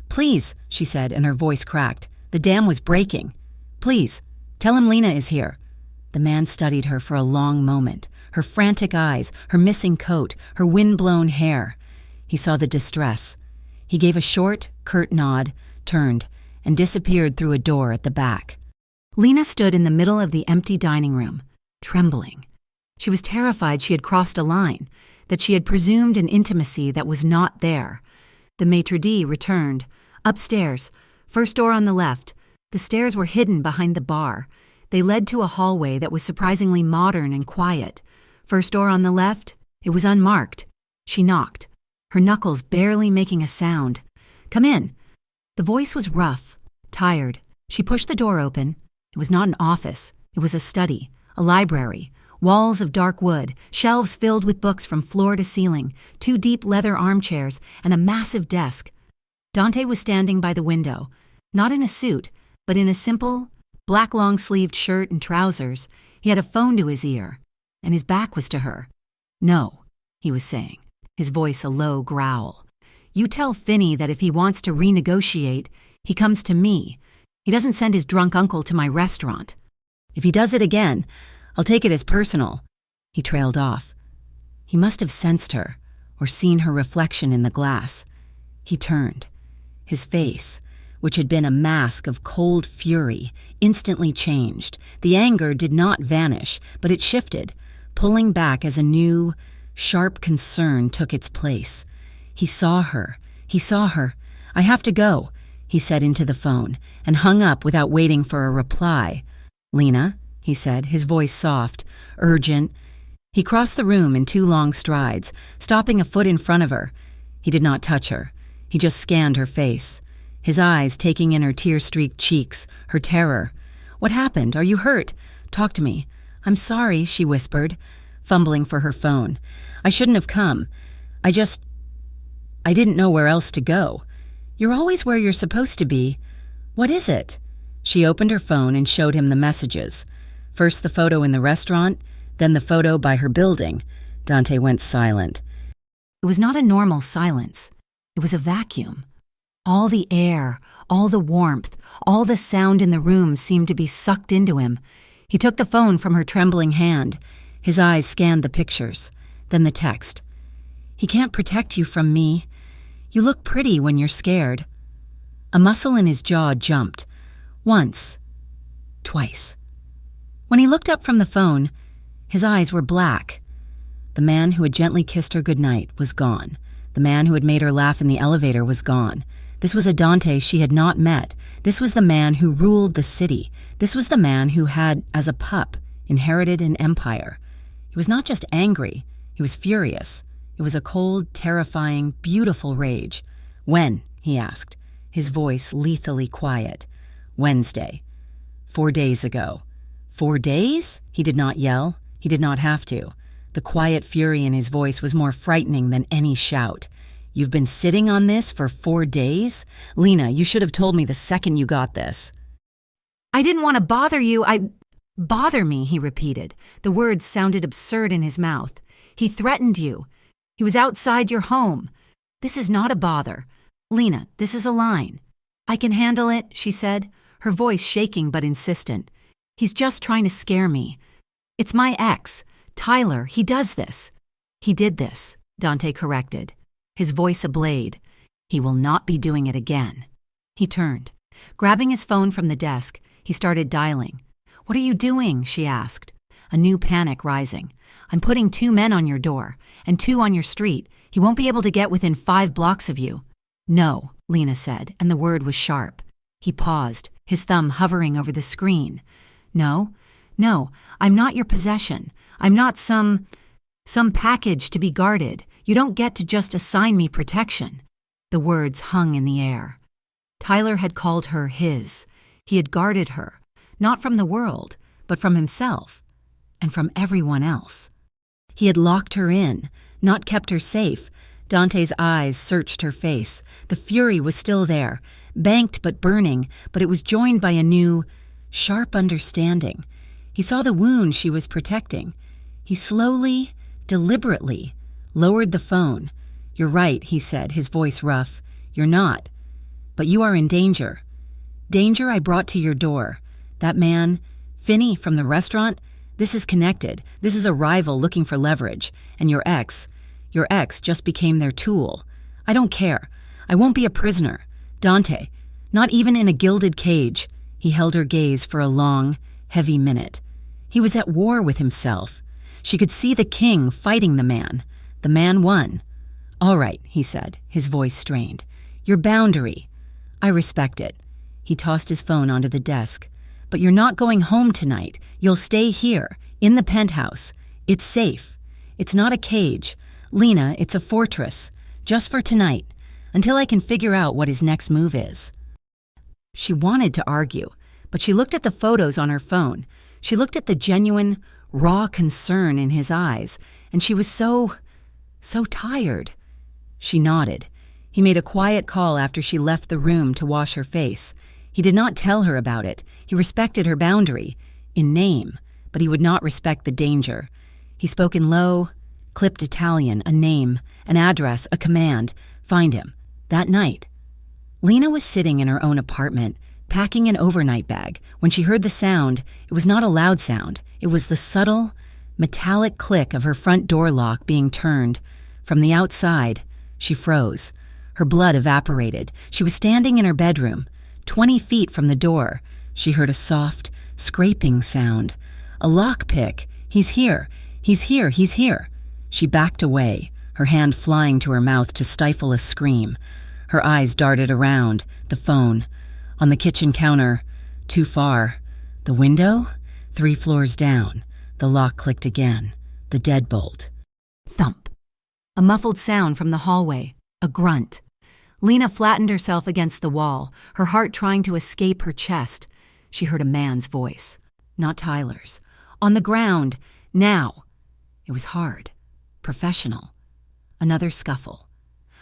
"Please," she said, and her voice cracked. "The dam was breaking. Please, tell him Lena is here." The man studied her for a long moment, her frantic eyes, her missing coat, her wind-blown hair. He saw the distress. He gave a short, curt nod, turned, and disappeared through a door at the back. Lena stood in the middle of the empty dining room, trembling. She was terrified she had crossed a line, that she had presumed an intimacy that was not there. The maitre d' returned. "Upstairs. First door on the left." The stairs were hidden behind the bar. They led to a hallway that was surprisingly modern and quiet. First door on the left. It was unmarked. She knocked, her knuckles barely making a sound. "Come in." The voice was rough, tired. She pushed the door open. It was not an office. It was a study, a library. Walls of dark wood, shelves filled with books from floor to ceiling, 2 deep leather armchairs, and a massive desk. Dante was standing by the window, not in a suit, but in a simple, black long-sleeved shirt and trousers. He had a phone to his ear, and his back was to her. "No," he was saying, his voice a low growl. "You tell Finney that if he wants to renegotiate, he comes to me. He doesn't send his drunk uncle to my restaurant. If he does it again, I'll take it as personal." He trailed off. He must have sensed her, or seen her reflection in the glass. He turned. His face, which had been a mask of cold fury, instantly changed. The anger did not vanish, but it shifted, pulling back as a new, sharp concern took its place. He saw her. "I have to go," he said into the phone, and hung up without waiting for a reply. "Lena," he said, his voice soft, urgent. He crossed the room in 2 long strides, stopping a foot in front of her. He did not touch her. He just scanned her face, his eyes taking in her tear-streaked cheeks, her terror. "What happened? Are you hurt? Talk to me." "I'm sorry," she whispered, fumbling for her phone. "I shouldn't have come. I didn't know where else to go." "You're always where you're supposed to be. What is it?" She opened her phone and showed him the messages. First the photo in the restaurant, then the photo by her building. Dante went silent. It was not a normal silence. It was a vacuum. All the air, all the warmth, all the sound in the room seemed to be sucked into him. He took the phone from her trembling hand. His eyes scanned the pictures, then the text. "He can't protect you from me. You look pretty when you're scared." A muscle in his jaw jumped. Once. Twice. When he looked up from the phone, his eyes were black. The man who had gently kissed her goodnight was gone. The man who had made her laugh in the elevator was gone. This was a Dante she had not met. This was the man who ruled the city. This was the man who had, as a pup, inherited an empire. He was not just angry. He was furious. It was a cold, terrifying, beautiful rage. "When?" he asked, his voice lethally quiet. "Wednesday. 4 days ago." 4 days? He did not yell. He did not have to. The quiet fury in his voice was more frightening than any shout. "You've been sitting on this for 4 days? Lena, you should have told me the second you got this." "I didn't want to bother you. Bother me," he repeated. The words sounded absurd in his mouth. "He threatened you. He was outside your home. This is not a bother. Lena, this is a line." "I can handle it," she said, her voice shaking but insistent. "He's just trying to scare me. It's my ex, Tyler. He does this." "He did this," Dante corrected, his voice a blade. "He will not be doing it again." He turned. Grabbing his phone from the desk, he started dialing. "What are you doing?" she asked, a new panic rising. "I'm putting 2 men on your door, and 2 on your street. He won't be able to get within 5 blocks of you." "No," Lena said, and the word was sharp. He paused, his thumb hovering over the screen. No, I'm not your possession. I'm not some package to be guarded. You don't get to just assign me protection." The words hung in the air. Tyler had called her his. He had guarded her, not from the world, but from himself and from everyone else. He had locked her in, not kept her safe. Dante's eyes searched her face. The fury was still there, banked but burning, but it was joined by a new, sharp understanding. He saw the wound she was protecting. He slowly, deliberately, lowered the phone. "You're right," he said, his voice rough. "You're not. But you are in danger. Danger I brought to your door. That man, Finney from the restaurant, this is connected. This is a rival looking for leverage. And your ex just became their tool. I don't care. I won't be a prisoner. Dante, not even in a gilded cage." He held her gaze for a long, heavy minute. He was at war with himself. She could see the king fighting the man. The man won. "All right," he said, his voice strained. "Your boundary. I respect it." He tossed his phone onto the desk. "But you're not going home tonight. You'll stay here, in the penthouse. It's safe. It's not a cage. Lena, it's a fortress. Just for tonight, until I can figure out what his next move is." She wanted to argue, but she looked at the photos on her phone. She looked at the genuine, raw concern in his eyes, and she was so tired. She nodded. He made a quiet call after she left the room to wash her face. He did not tell her about it. He respected her boundary, in name, but he would not respect the danger. He spoke in low, clipped Italian, a name, an address, a command. Find him. That night. Lena was sitting in her own apartment, packing an overnight bag. When she heard the sound, it was not a loud sound. It was the subtle, metallic click of her front door lock being turned. From the outside, she froze. Her blood evaporated. She was standing in her bedroom, 20 feet from the door. She heard a soft, scraping sound. A lockpick. "He's here. He's here. He's here." She backed away, her hand flying to her mouth to stifle a scream. Her eyes darted around. The phone. On the kitchen counter. Too far. The window? 3 floors down. The lock clicked again. The deadbolt. Thump. A muffled sound from the hallway. A grunt. Lena flattened herself against the wall, her heart trying to escape her chest. She heard a man's voice. Not Tyler's. On the ground. Now. It was hard. Professional. Another scuffle.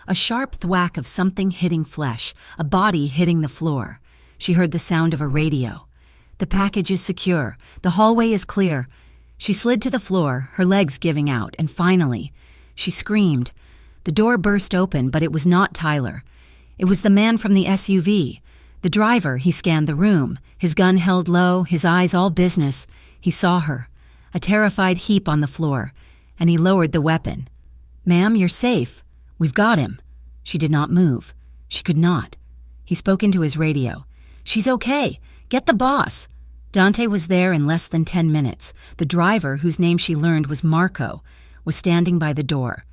A sharp thwack of something hitting flesh, a body hitting the floor. She heard the sound of a radio. "The package is secure. The hallway is clear." She slid to the floor, her legs giving out, and finally, she screamed. The door burst open, but it was not Tyler. It was the man from the SUV. The driver. He scanned the room, his gun held low, his eyes all business. He saw her, a terrified heap on the floor, and he lowered the weapon. "Ma'am, you're safe. We've got him." She did not move. She could not. He spoke into his radio. "She's okay. Get the boss." Dante was there in less than 10 minutes. The driver, whose name she learned was Marco, was standing by the door.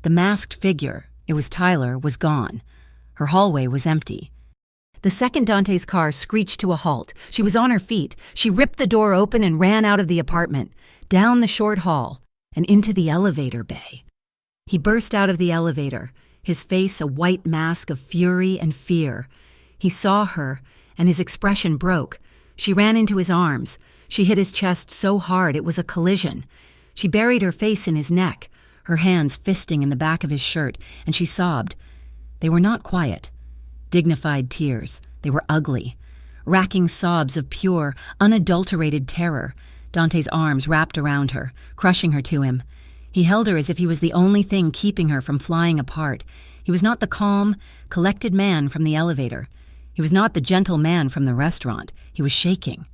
The masked figure, it was Tyler, was gone. Her hallway was empty. The second Dante's car screeched to a halt. She was on her feet. She ripped the door open and ran out of the apartment, down the short hall, and into the elevator bay. He burst out of the elevator, his face a white mask of fury and fear. He saw her, and his expression broke. She ran into his arms. She hit his chest so hard it was a collision. She buried her face in his neck, her hands fisting in the back of his shirt, and she sobbed. They were not quiet. Dignified tears. They were ugly. Racking sobs of pure, unadulterated terror. Dante's arms wrapped around her, crushing her to him. He held her as if he was the only thing keeping her from flying apart. He was not the calm, collected man from the elevator. He was not the gentle man from the restaurant. He was shaking.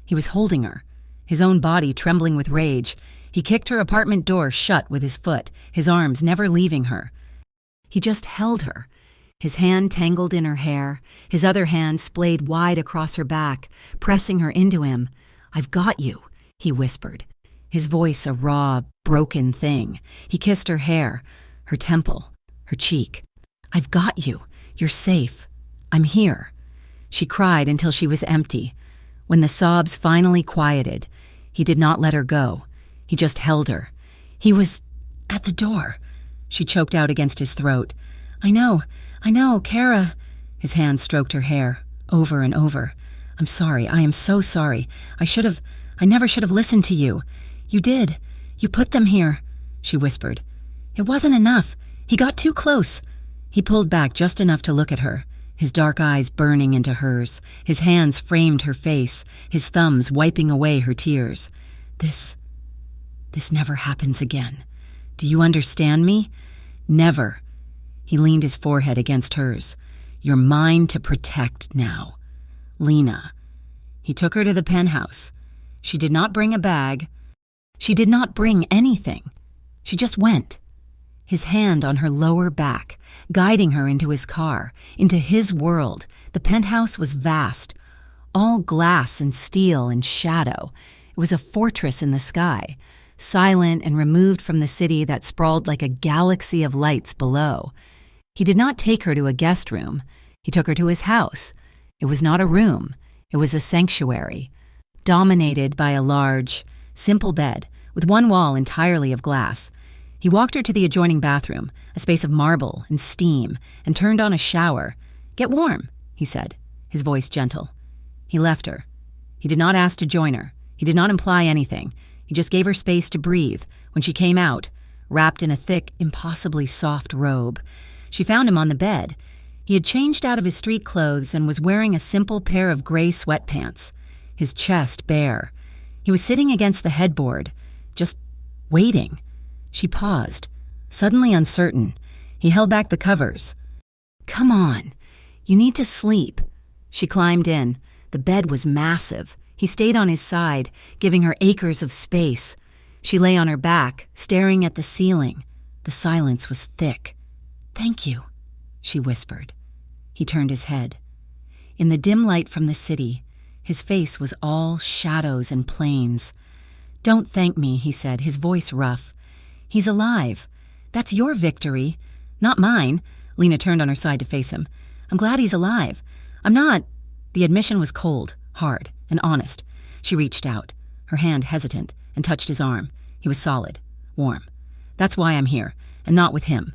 He was holding her, his own body trembling with rage. He kicked her apartment door shut with his foot, his arms never leaving her. He just held her, his hand tangled in her hair, his other hand splayed wide across her back, pressing her into him. "I've got you," he whispered, his voice a raw, broken thing. He kissed her hair, her temple, her cheek. "I've got you. You're safe. I'm here." She cried until she was empty. When the sobs finally quieted, he did not let her go. He just held her. "He was at the door." She choked out against his throat. I know, Kara." His hand stroked her hair, over and over. "I'm sorry. I am so sorry. I should have I never should have listened to you. You did. You put them here," she whispered. "It wasn't enough. He got too close." He pulled back just enough to look at her, his dark eyes burning into hers. His hands framed her face, his thumbs wiping away her tears. This never happens again. Do you understand me? Never." He leaned his forehead against hers. "You're mine to protect now. Lena." He took her to the penthouse. She did not bring a bag. She did not bring anything. She just went. His hand on her lower back, guiding her into his car, into his world. The penthouse was vast, all glass and steel and shadow. It was a fortress in the sky, silent and removed from the city that sprawled like a galaxy of lights below. He did not take her to a guest room. He took her to his house. It was not a room. It was a sanctuary, dominated by a large, simple bed with one wall entirely of glass. He walked her to the adjoining bathroom, a space of marble and steam, and turned on a shower. "Get warm," he said, his voice gentle. He left her. He did not ask to join her. He did not imply anything. He just gave her space to breathe. When she came out, wrapped in a thick, impossibly soft robe, she found him on the bed. He had changed out of his street clothes and was wearing a simple pair of gray sweatpants, his chest bare. He was sitting against the headboard, just waiting. She paused, suddenly uncertain. He held back the covers. "Come on. You need to sleep." She climbed in. The bed was massive. He stayed on his side, giving her acres of space. She lay on her back, staring at the ceiling. The silence was thick. "Thank you," she whispered. He turned his head. In the dim light from the city, his face was all shadows and plains. "Don't thank me," he said, his voice rough. "He's alive. That's your victory, not mine." Lena turned on her side to face him. "I'm glad he's alive. I'm not." The admission was cold, hard, and honest. She reached out, her hand hesitant, and touched his arm. He was solid, warm. "That's why I'm here, and not with him."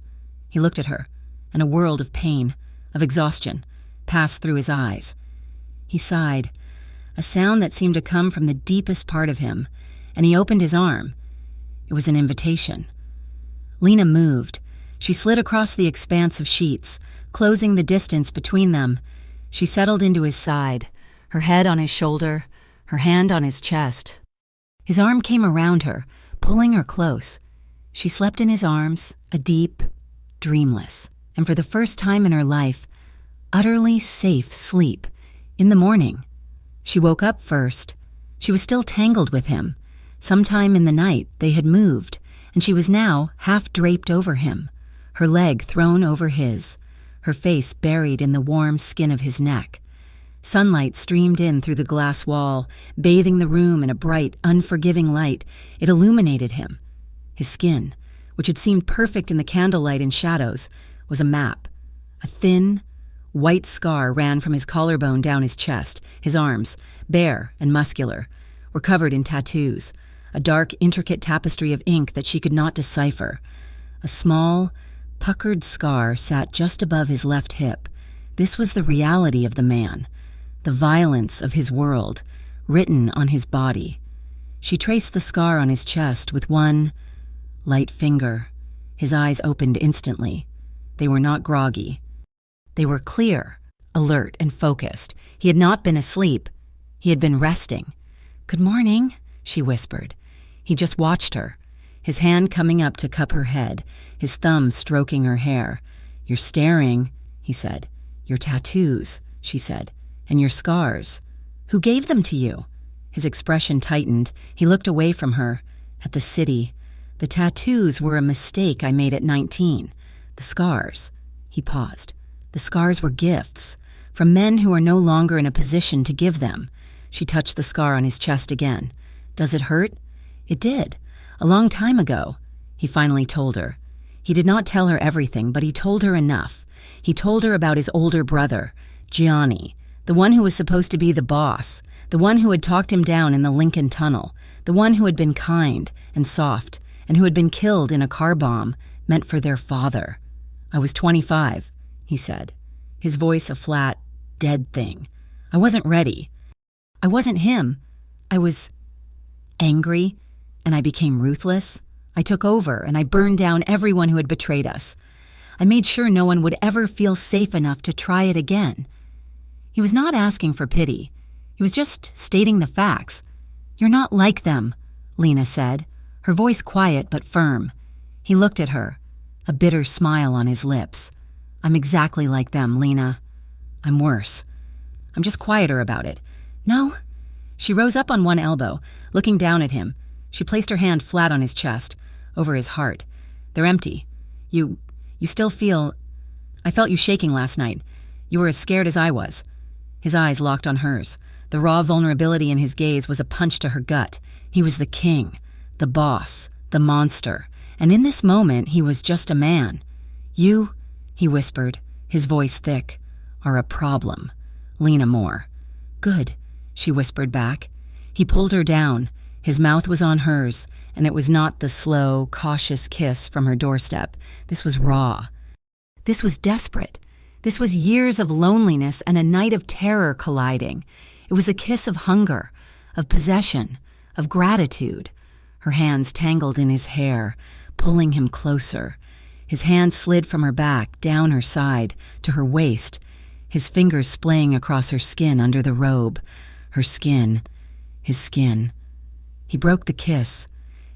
He looked at her, and a world of pain, of exhaustion, passed through his eyes. He sighed, a sound that seemed to come from the deepest part of him, and he opened his arm. It was an invitation. Lena moved. She slid across the expanse of sheets, closing the distance between them. She settled into his side, her head on his shoulder, her hand on his chest. His arm came around her, pulling her close. She slept in his arms, a deep, dreamless, and for the first time in her life, utterly safe sleep. In the morning, she woke up first. She was still tangled with him. Sometime in the night, they had moved, and she was now half draped over him, her leg thrown over his, her face buried in the warm skin of his neck. Sunlight streamed in through the glass wall, bathing the room in a bright, unforgiving light. It illuminated him. His skin, which had seemed perfect in the candlelight and shadows, was a map. A thin, white scar ran from his collarbone down his chest. His arms, bare and muscular, were covered in tattoos, a dark, intricate tapestry of ink that she could not decipher. A small, puckered scar sat just above his left hip. This was the reality of the man, the violence of his world, written on his body. She traced the scar on his chest with one light finger. His eyes opened instantly. They were not groggy. They were clear, alert, and focused. He had not been asleep. He had been resting. "Good morning," she whispered. He just watched her, his hand coming up to cup her head, his thumb stroking her hair. "You're staring," he said. "Your tattoos," she said, "and your scars. Who gave them to you?" His expression tightened. He looked away from her, at the city. "The tattoos were a mistake I made at 19. The scars." He paused. "The scars were gifts, from men who are no longer in a position to give them." She touched the scar on his chest again. "Does it hurt?" "It did. A long time ago," he finally told her. He did not tell her everything, but he told her enough. He told her about his older brother, Gianni, the one who was supposed to be the boss, the one who had talked him down in the Lincoln Tunnel, the one who had been kind and soft, and who had been killed in a car bomb meant for their father. "I was 25, he said, his voice a flat, dead thing. "I wasn't ready. I wasn't him. I was angry, and I became ruthless. I took over and I burned down everyone who had betrayed us. I made sure no one would ever feel safe enough to try it again." He was not asking for pity. He was just stating the facts. "You're not like them," Lena said, her voice quiet but firm. He looked at her, a bitter smile on his lips. "I'm exactly like them, Lena. I'm worse. I'm just quieter about it." "No?" She rose up on one elbow, looking down at him. She placed her hand flat on his chest, over his heart. "They're empty. You still feel... I felt you shaking last night. You were as scared as I was." His eyes locked on hers. The raw vulnerability in his gaze was a punch to her gut. He was the king, the boss, the monster, and in this moment he was just a man. "You," he whispered, his voice thick, "are a problem. Lena Moore." "Good," she whispered back. He pulled her down. His mouth was on hers, and it was not the slow, cautious kiss from her doorstep. This was raw. This was desperate. This was years of loneliness and a night of terror colliding. It was a kiss of hunger, of possession, of gratitude. Her hands tangled in his hair, pulling him closer. His hand slid from her back, down her side, to her waist, his fingers splaying across her skin under the robe. Her skin, his skin. He broke the kiss,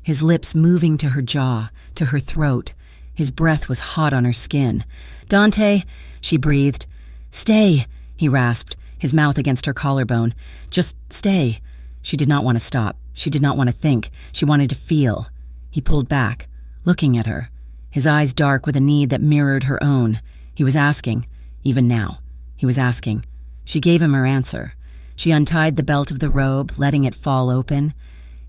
his lips moving to her jaw, to her throat. His breath was hot on her skin. "Dante," she breathed. "Stay," he rasped, his mouth against her collarbone. "Just stay." She did not want to stop. She did not want to think. She wanted to feel. He pulled back, looking at her, his eyes dark with a need that mirrored her own. He was asking, even now. He was asking. She gave him her answer. She untied the belt of the robe, letting it fall open.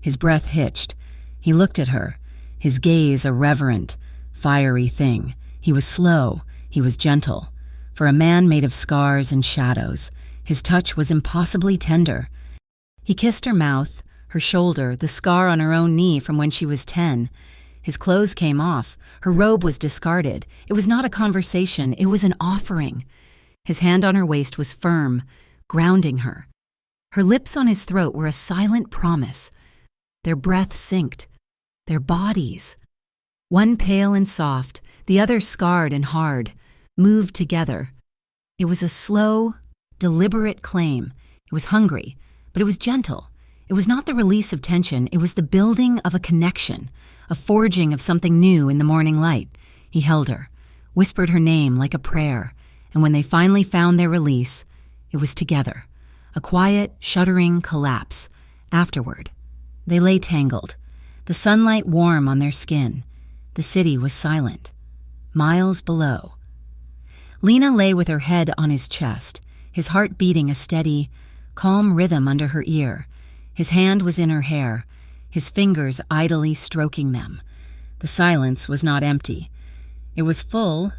His breath hitched. He looked at her, his gaze a reverent, fiery thing. He was slow. He was gentle. For a man made of scars and shadows, his touch was impossibly tender. He kissed her mouth, her shoulder, the scar on her own knee from when she was 10. His clothes came off. Her robe was discarded. It was not a conversation. It was an offering. His hand on her waist was firm, grounding her. Her lips on his throat were a silent promise. Their breath synced. Their bodies, one pale and soft, the other scarred and hard, moved together. It was a slow, deliberate claim. It was hungry, but it was gentle. It was not the release of tension. It was the building of a connection, a forging of something new in the morning light. He held her, whispered her name like a prayer, and when they finally found their release, it was together, a quiet, shuddering collapse. Afterward, they lay tangled, the sunlight warm on their skin. The city was silent. Miles below. Lena lay with her head on his chest, his heart beating a steady, calm rhythm under her ear. His hand was in her hair, his fingers idly stroking them. The silence was not empty. It was full.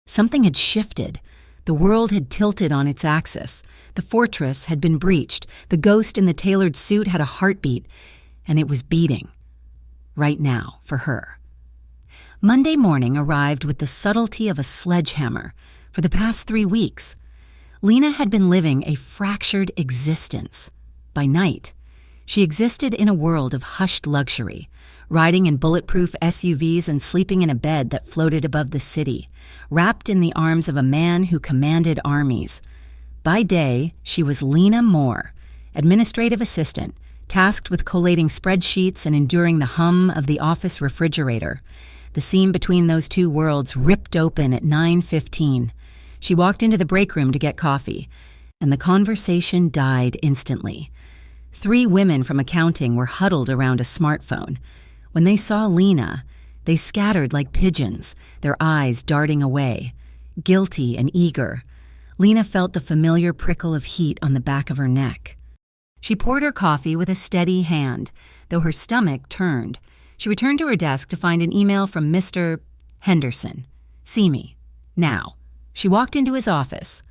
Something had shifted. The world had tilted on its axis. The fortress had been breached. The ghost in the tailored suit had a heartbeat, and it was beating. Right now, for her. Monday morning arrived with the subtlety of a sledgehammer. For the past 3 weeks, Lena had been living a fractured existence. By night, she existed in a world of hushed luxury, riding in bulletproof SUVs and sleeping in a bed that floated above the city, wrapped in the arms of a man who commanded armies. By day, she was Lena Moore, administrative assistant, tasked with collating spreadsheets and enduring the hum of the office refrigerator. The seam between those two worlds ripped open at 9:15. She walked into the break room to get coffee, and the conversation died instantly. 3 women from accounting were huddled around a smartphone. When they saw Lena, they scattered like pigeons, their eyes darting away. Guilty and eager, Lena felt the familiar prickle of heat on the back of her neck. She poured her coffee with a steady hand, though her stomach turned. She returned to her desk to find an email from Mr. Henderson. "See me. Now." She walked into his office.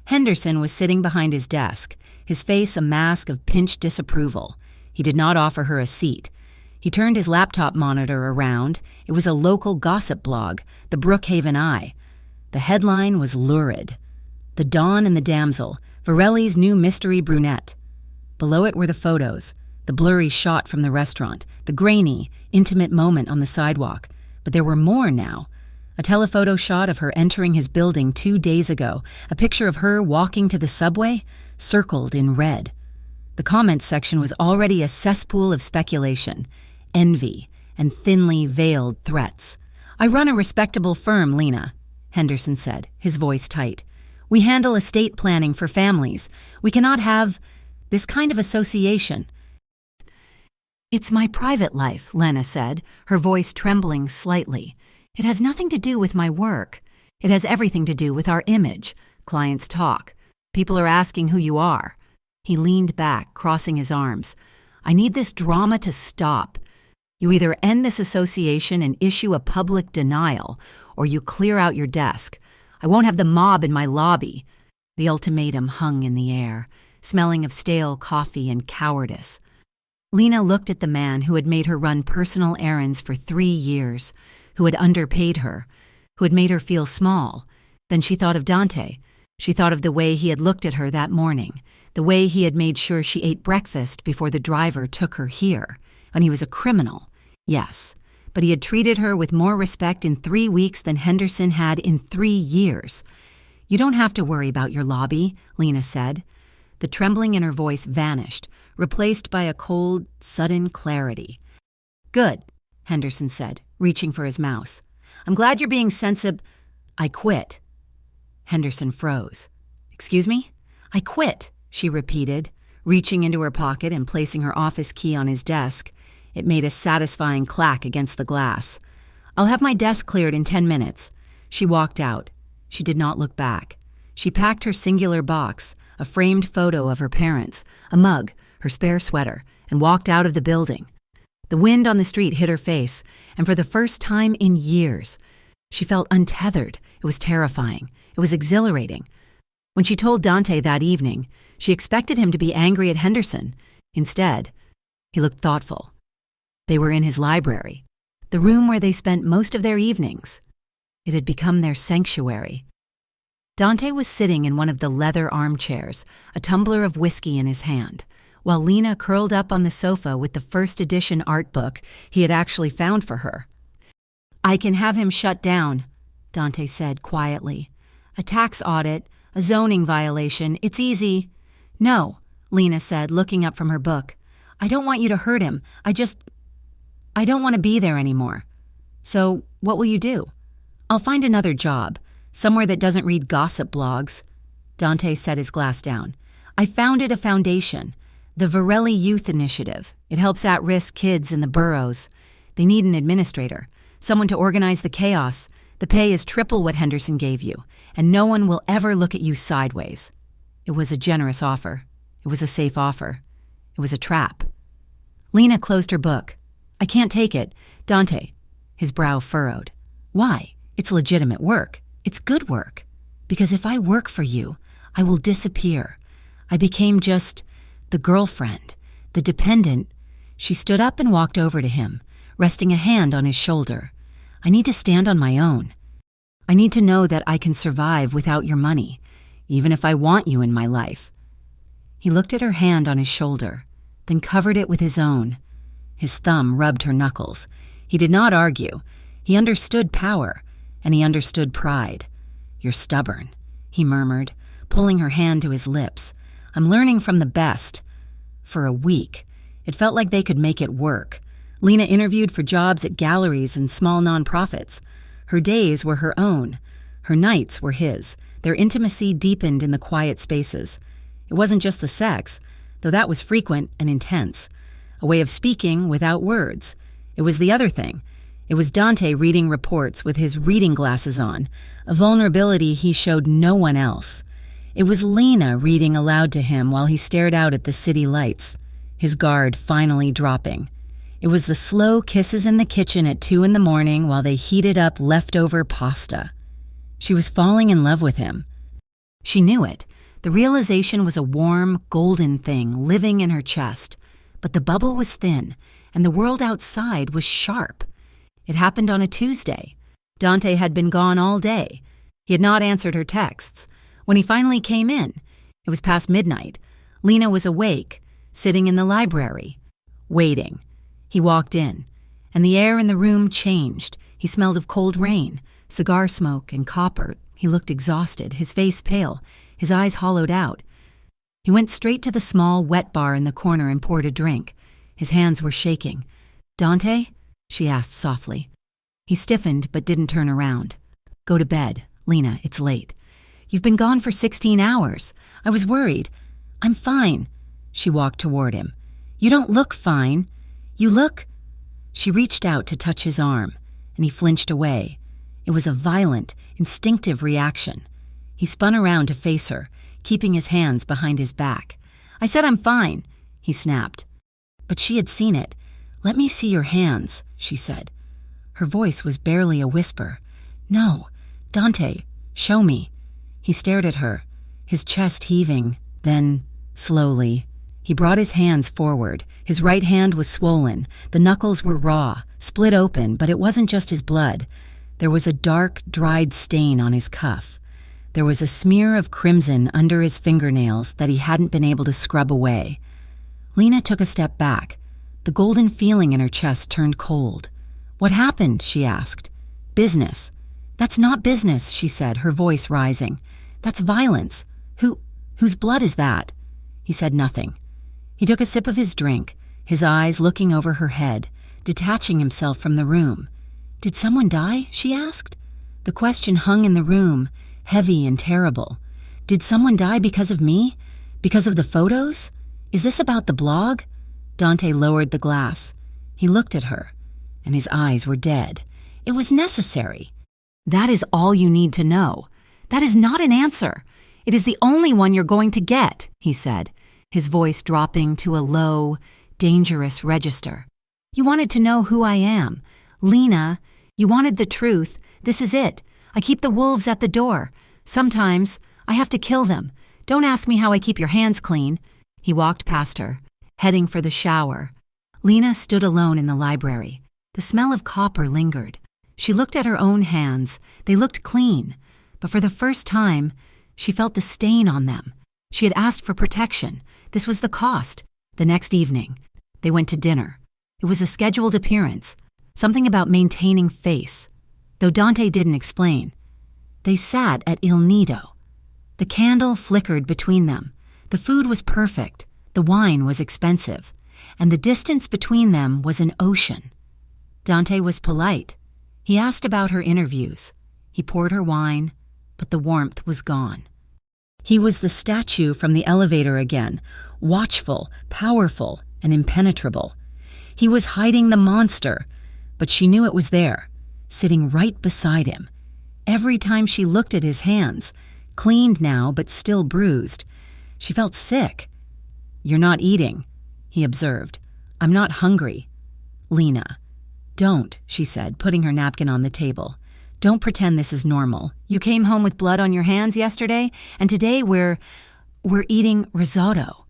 Henderson was sitting behind his desk, his face a mask of pinched disapproval. He did not offer her a seat. He turned his laptop monitor around. It was a local gossip blog, the Brookhaven Eye. The headline was lurid. "The Dawn and the Damsel, Varelli's new mystery brunette." Below it were the photos, the blurry shot from the restaurant, the grainy, intimate moment on the sidewalk. But there were more now. A telephoto shot of her entering his building 2 days ago, a picture of her walking to the subway, circled in red. The comments section was already a cesspool of speculation, envy, and thinly veiled threats. "I run a respectable firm, Lena," Henderson said, his voice tight. "We handle estate planning for families. We cannot have this kind of association." "It's my private life," Lena said, her voice trembling slightly. "It has nothing to do with my work. It has everything to do with our image. Clients talk. People are asking who you are." He leaned back, crossing his arms. "I need this drama to stop. You either end this association and issue a public denial, or you clear out your desk. I won't have the mob in my lobby." The ultimatum hung in the air, smelling of stale coffee and cowardice. Lena looked at the man who had made her run personal errands for 3 years, who had underpaid her, who had made her feel small. Then she thought of Dante. She thought of the way he had looked at her that morning, the way he had made sure she ate breakfast before the driver took her here. And he was a criminal, yes, but he had treated her with more respect in 3 weeks than Henderson had in 3 years. "You don't have to worry about your lobby," Lena said. The trembling in her voice vanished, replaced by a cold, sudden clarity. "Good," Henderson said, reaching for his mouse. "I'm glad you're being I quit." Henderson froze. "Excuse me?" "I quit," she repeated, reaching into her pocket and placing her office key on his desk. It made a satisfying clack against the glass. "I'll have my desk cleared in 10 minutes. She walked out. She did not look back. She packed her singular box, a framed photo of her parents, a mug, her spare sweater, and walked out of the building. The wind on the street hit her face, and for the first time in years, she felt untethered. It was terrifying. It was exhilarating. When she told Dante that evening, she expected him to be angry at Henderson. Instead, he looked thoughtful. They were in his library, the room where they spent most of their evenings. It had become their sanctuary. Dante was sitting in one of the leather armchairs, a tumbler of whiskey in his hand, while Lena curled up on the sofa with the first edition art book he had actually found for her. "I can have him shut down," Dante said quietly. "A tax audit, a zoning violation, it's easy." "No," Lena said, looking up from her book. "I don't want you to hurt him. I don't want to be there anymore." "So, what will you do?" "I'll find another job, somewhere that doesn't read gossip blogs." Dante set his glass down. "I founded a foundation, the Varelli Youth Initiative. It helps at-risk kids in the boroughs. They need an administrator, someone to organize the chaos. The pay is triple what Henderson gave you, and no one will ever look at you sideways." It was a generous offer. It was a safe offer. It was a trap. Lena closed her book. "I can't take it. Dante." His brow furrowed. "Why? It's legitimate work. It's good work. Because if I work for you, I will disappear. I became just the girlfriend, the dependent." She stood up and walked over to him, resting a hand on his shoulder. "I need to stand on my own. I need to know that I can survive without your money, even if I want you in my life." He looked at her hand on his shoulder, then covered it with his own. His thumb rubbed her knuckles. He did not argue. He understood power, and he understood pride. "You're stubborn," he murmured, pulling her hand to his lips. "I'm learning from the best." For a week, it felt like they could make it work. Lena interviewed for jobs at galleries and small nonprofits. Her days were her own. Her nights were his. Their intimacy deepened in the quiet spaces. It wasn't just the sex, though that was frequent and intense. A way of speaking without words. It was the other thing. It was Dante reading reports with his reading glasses on, a vulnerability he showed no one else. It was Lena reading aloud to him while he stared out at the city lights, his guard finally dropping. It was the slow kisses in the kitchen at 2 a.m. while they heated up leftover pasta. She was falling in love with him. She knew it. The realization was a warm, golden thing living in her chest. But the bubble was thin, and the world outside was sharp. It happened on a Tuesday. Dante had been gone all day. He had not answered her texts. When he finally came in, it was past midnight. Lena was awake, sitting in the library, waiting. He walked in, and the air in the room changed. He smelled of cold rain, cigar smoke, and copper. He looked exhausted, his face pale, his eyes hollowed out. He went straight to the small, wet bar in the corner and poured a drink. His hands were shaking. "Dante?" she asked softly. He stiffened but didn't turn around. "Go to bed. Lena, it's late. You've been gone for 16 hours. I was worried." "I'm fine." She walked toward him. "You don't look fine. You look—" She reached out to touch his arm, and he flinched away. It was a violent, instinctive reaction. He spun around to face her, keeping his hands behind his back. "I said I'm fine," he snapped. But she had seen it. "Let me see your hands," she said. Her voice was barely a whisper. "No, Dante, show me." He stared at her, his chest heaving. Then, slowly, he brought his hands forward. His right hand was swollen. The knuckles were raw, split open, but it wasn't just his blood. There was a dark, dried stain on his cuff. There was a smear of crimson under his fingernails that he hadn't been able to scrub away. Lena took a step back. The golden feeling in her chest turned cold. "What happened?" she asked. "Business." "That's not business," she said, her voice rising. "That's violence. Whose blood is that?" He said nothing. He took a sip of his drink, his eyes looking over her head, detaching himself from the room. "Did someone die?" she asked. The question hung in the room, heavy and terrible. "Did someone die because of me? Because of the photos? Is this about the blog?" Dante lowered the glass. He looked at her, and his eyes were dead. "It was necessary. That is all you need to know. That is not an answer. It is the only one you're going to get," he said, his voice dropping to a low, dangerous register. "You wanted to know who I am. Lena, you wanted the truth. This is it. I keep the wolves at the door. Sometimes I have to kill them. Don't ask me how I keep your hands clean." He walked past her, heading for the shower. Lena stood alone in the library. The smell of copper lingered. She looked at her own hands. They looked clean, but for the first time, she felt the stain on them. She had asked for protection. This was the cost. The next evening, they went to dinner. It was a scheduled appearance, something about maintaining face, though Dante didn't explain. They sat at Il Nido. The candle flickered between them. The food was perfect. The wine was expensive. And the distance between them was an ocean. Dante was polite. He asked about her interviews. He poured her wine, but the warmth was gone. He was the statue from the elevator again, watchful, powerful, and impenetrable. He was hiding the monster, but she knew it was there, sitting right beside him. Every time she looked at his hands, cleaned now but still bruised, she felt sick. "You're not eating," he observed. "I'm not hungry." "Lena, don't," she said, putting her napkin on the table. "Don't pretend this is normal. You came home with blood on your hands yesterday, and today we're eating risotto.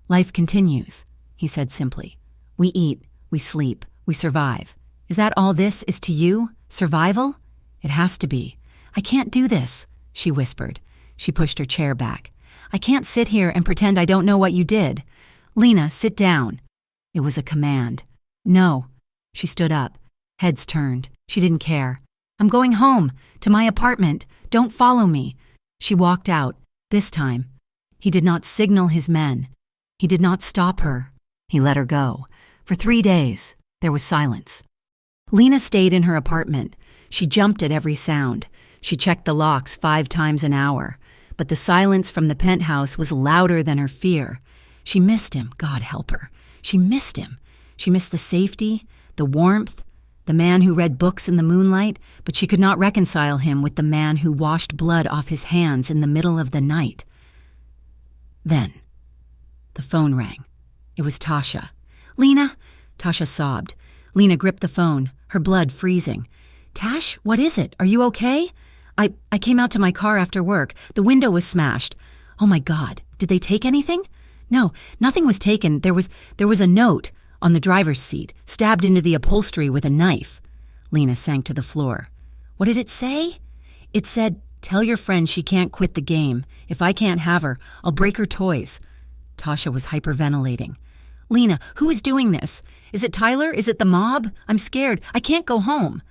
Life continues," he said simply. "We eat, we sleep, we survive. Is that all this is to you? Survival? It has to be. I can't do this," she whispered. She pushed her chair back. "I can't sit here and pretend I don't know what you did. Lena, sit down." It was a command. "No." She stood up, heads turned. She didn't care. "I'm going home, to my apartment. Don't follow me." She walked out, this time. He did not signal his men. He did not stop her. He let her go. For 3 days, there was silence. Lena stayed in her apartment. She jumped at every sound. She checked the locks 5 times an hour. But the silence from the penthouse was louder than her fear. She missed him, God help her. She missed him. She missed the safety, the warmth, the man who read books in the moonlight, but she could not reconcile him with the man who washed blood off his hands in the middle of the night. Then, the phone rang. It was Tasha. "Lena," Tasha sobbed. Lena gripped the phone, her blood freezing. "Tash, what is it? Are you okay?" I came out to my car after work. The window was smashed." "Oh my God, did they take anything?" "No, nothing was taken. There was a note on the driver's seat, stabbed into the upholstery with a knife." Lena sank to the floor. "What did it say?" "It said, 'Tell your friend she can't quit the game. If I can't have her, I'll break her toys.'" Tasha was hyperventilating. Lena, who is doing this? Is it Tyler? Is it the mob? I'm scared. I can't go home.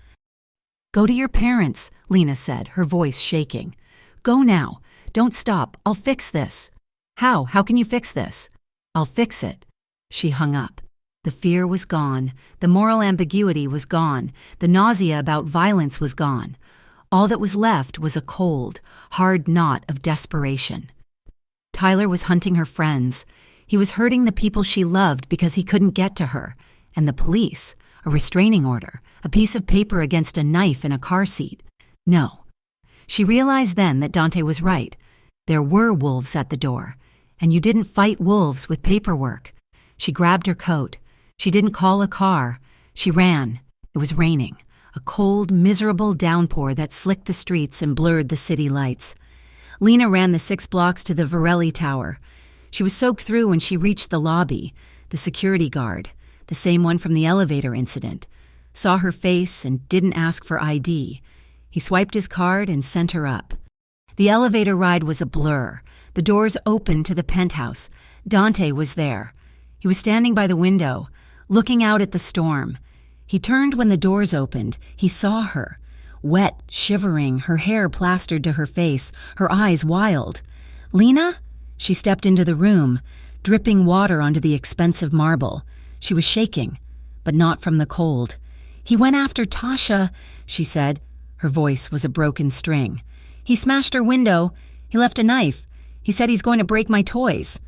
Go to your parents, Lena said, her voice shaking. Go now. Don't stop. I'll fix this. How? How can you fix this? I'll fix it. She hung up. The fear was gone. The moral ambiguity was gone. The nausea about violence was gone. All that was left was a cold, hard knot of desperation. Tyler was hunting her friends. He was hurting the people she loved because he couldn't get to her. And the police, a restraining order, a piece of paper against a knife in a car seat. No. She realized then that Dante was right. There were wolves at the door, and you didn't fight wolves with paperwork. She grabbed her coat. She didn't call a car. She ran. It was raining, a cold, miserable downpour that slicked the streets and blurred the city lights. Lena ran the 6 blocks to the Varelli Tower. She was soaked through when she reached the lobby. The security guard, the same one from the elevator incident, saw her face and didn't ask for ID. He swiped his card and sent her up. The elevator ride was a blur. The doors opened to the penthouse. Dante was there. He was standing by the window, looking out at the storm. He turned when the doors opened. He saw her, wet, shivering, her hair plastered to her face, her eyes wild. Lena? She stepped into the room, dripping water onto the expensive marble. She was shaking, but not from the cold. He went after Tasha, she said. Her voice was a broken string. He smashed her window. He left a knife. He said he's going to break my toys.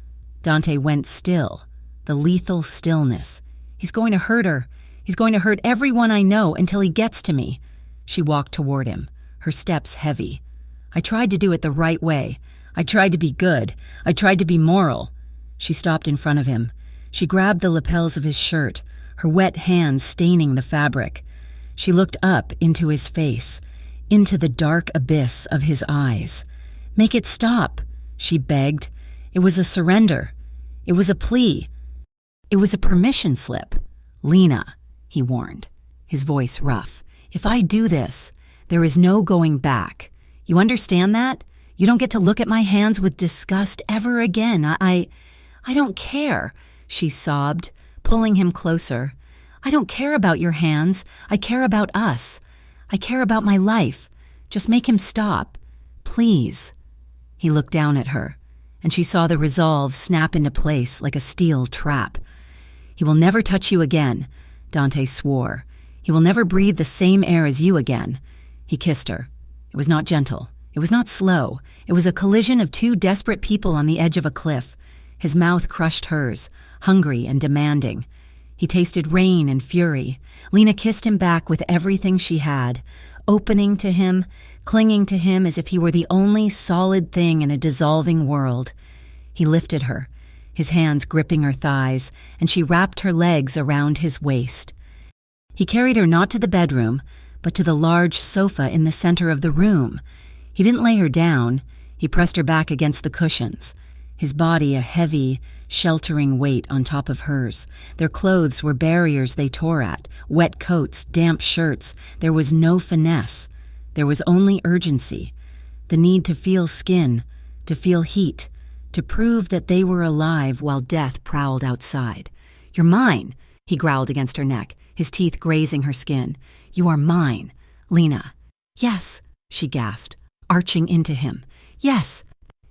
Dante went still, the lethal stillness. He's going to hurt her. He's going to hurt everyone I know until he gets to me. She walked toward him, her steps heavy. I tried to do it the right way. I tried to be good. I tried to be moral. She stopped in front of him. She grabbed the lapels of his shirt, her wet hands staining the fabric. She looked up into his face, into the dark abyss of his eyes. Make it stop, she begged. It was a surrender. It was a plea. It was a permission slip. Lena, he warned, his voice rough. If I do this, there is no going back. You understand that? You don't get to look at my hands with disgust ever again. I don't care, she sobbed, pulling him closer. I don't care about your hands. I care about us. I care about my life. Just make him stop. Please. He looked down at her, and she saw the resolve snap into place like a steel trap. He will never touch you again, Dante swore. He will never breathe the same air as you again. He kissed her. It was not gentle. It was not slow. It was a collision of 2 desperate people on the edge of a cliff. His mouth crushed hers, hungry and demanding. He tasted rain and fury. Lena kissed him back with everything she had, opening to him, clinging to him as if he were the only solid thing in a dissolving world. He lifted her, his hands gripping her thighs, and she wrapped her legs around his waist. He carried her not to the bedroom, but to the large sofa in the center of the room. He didn't lay her down. He pressed her back against the cushions, his body a heavy, sheltering weight on top of hers. Their clothes were barriers they tore at, wet coats, damp shirts. There was no finesse. There was only urgency, the need to feel skin, to feel heat, to prove that they were alive while death prowled outside. You're mine, he growled against her neck, his teeth grazing her skin. You are mine, Lena. Yes, she gasped, arching into him. Yes.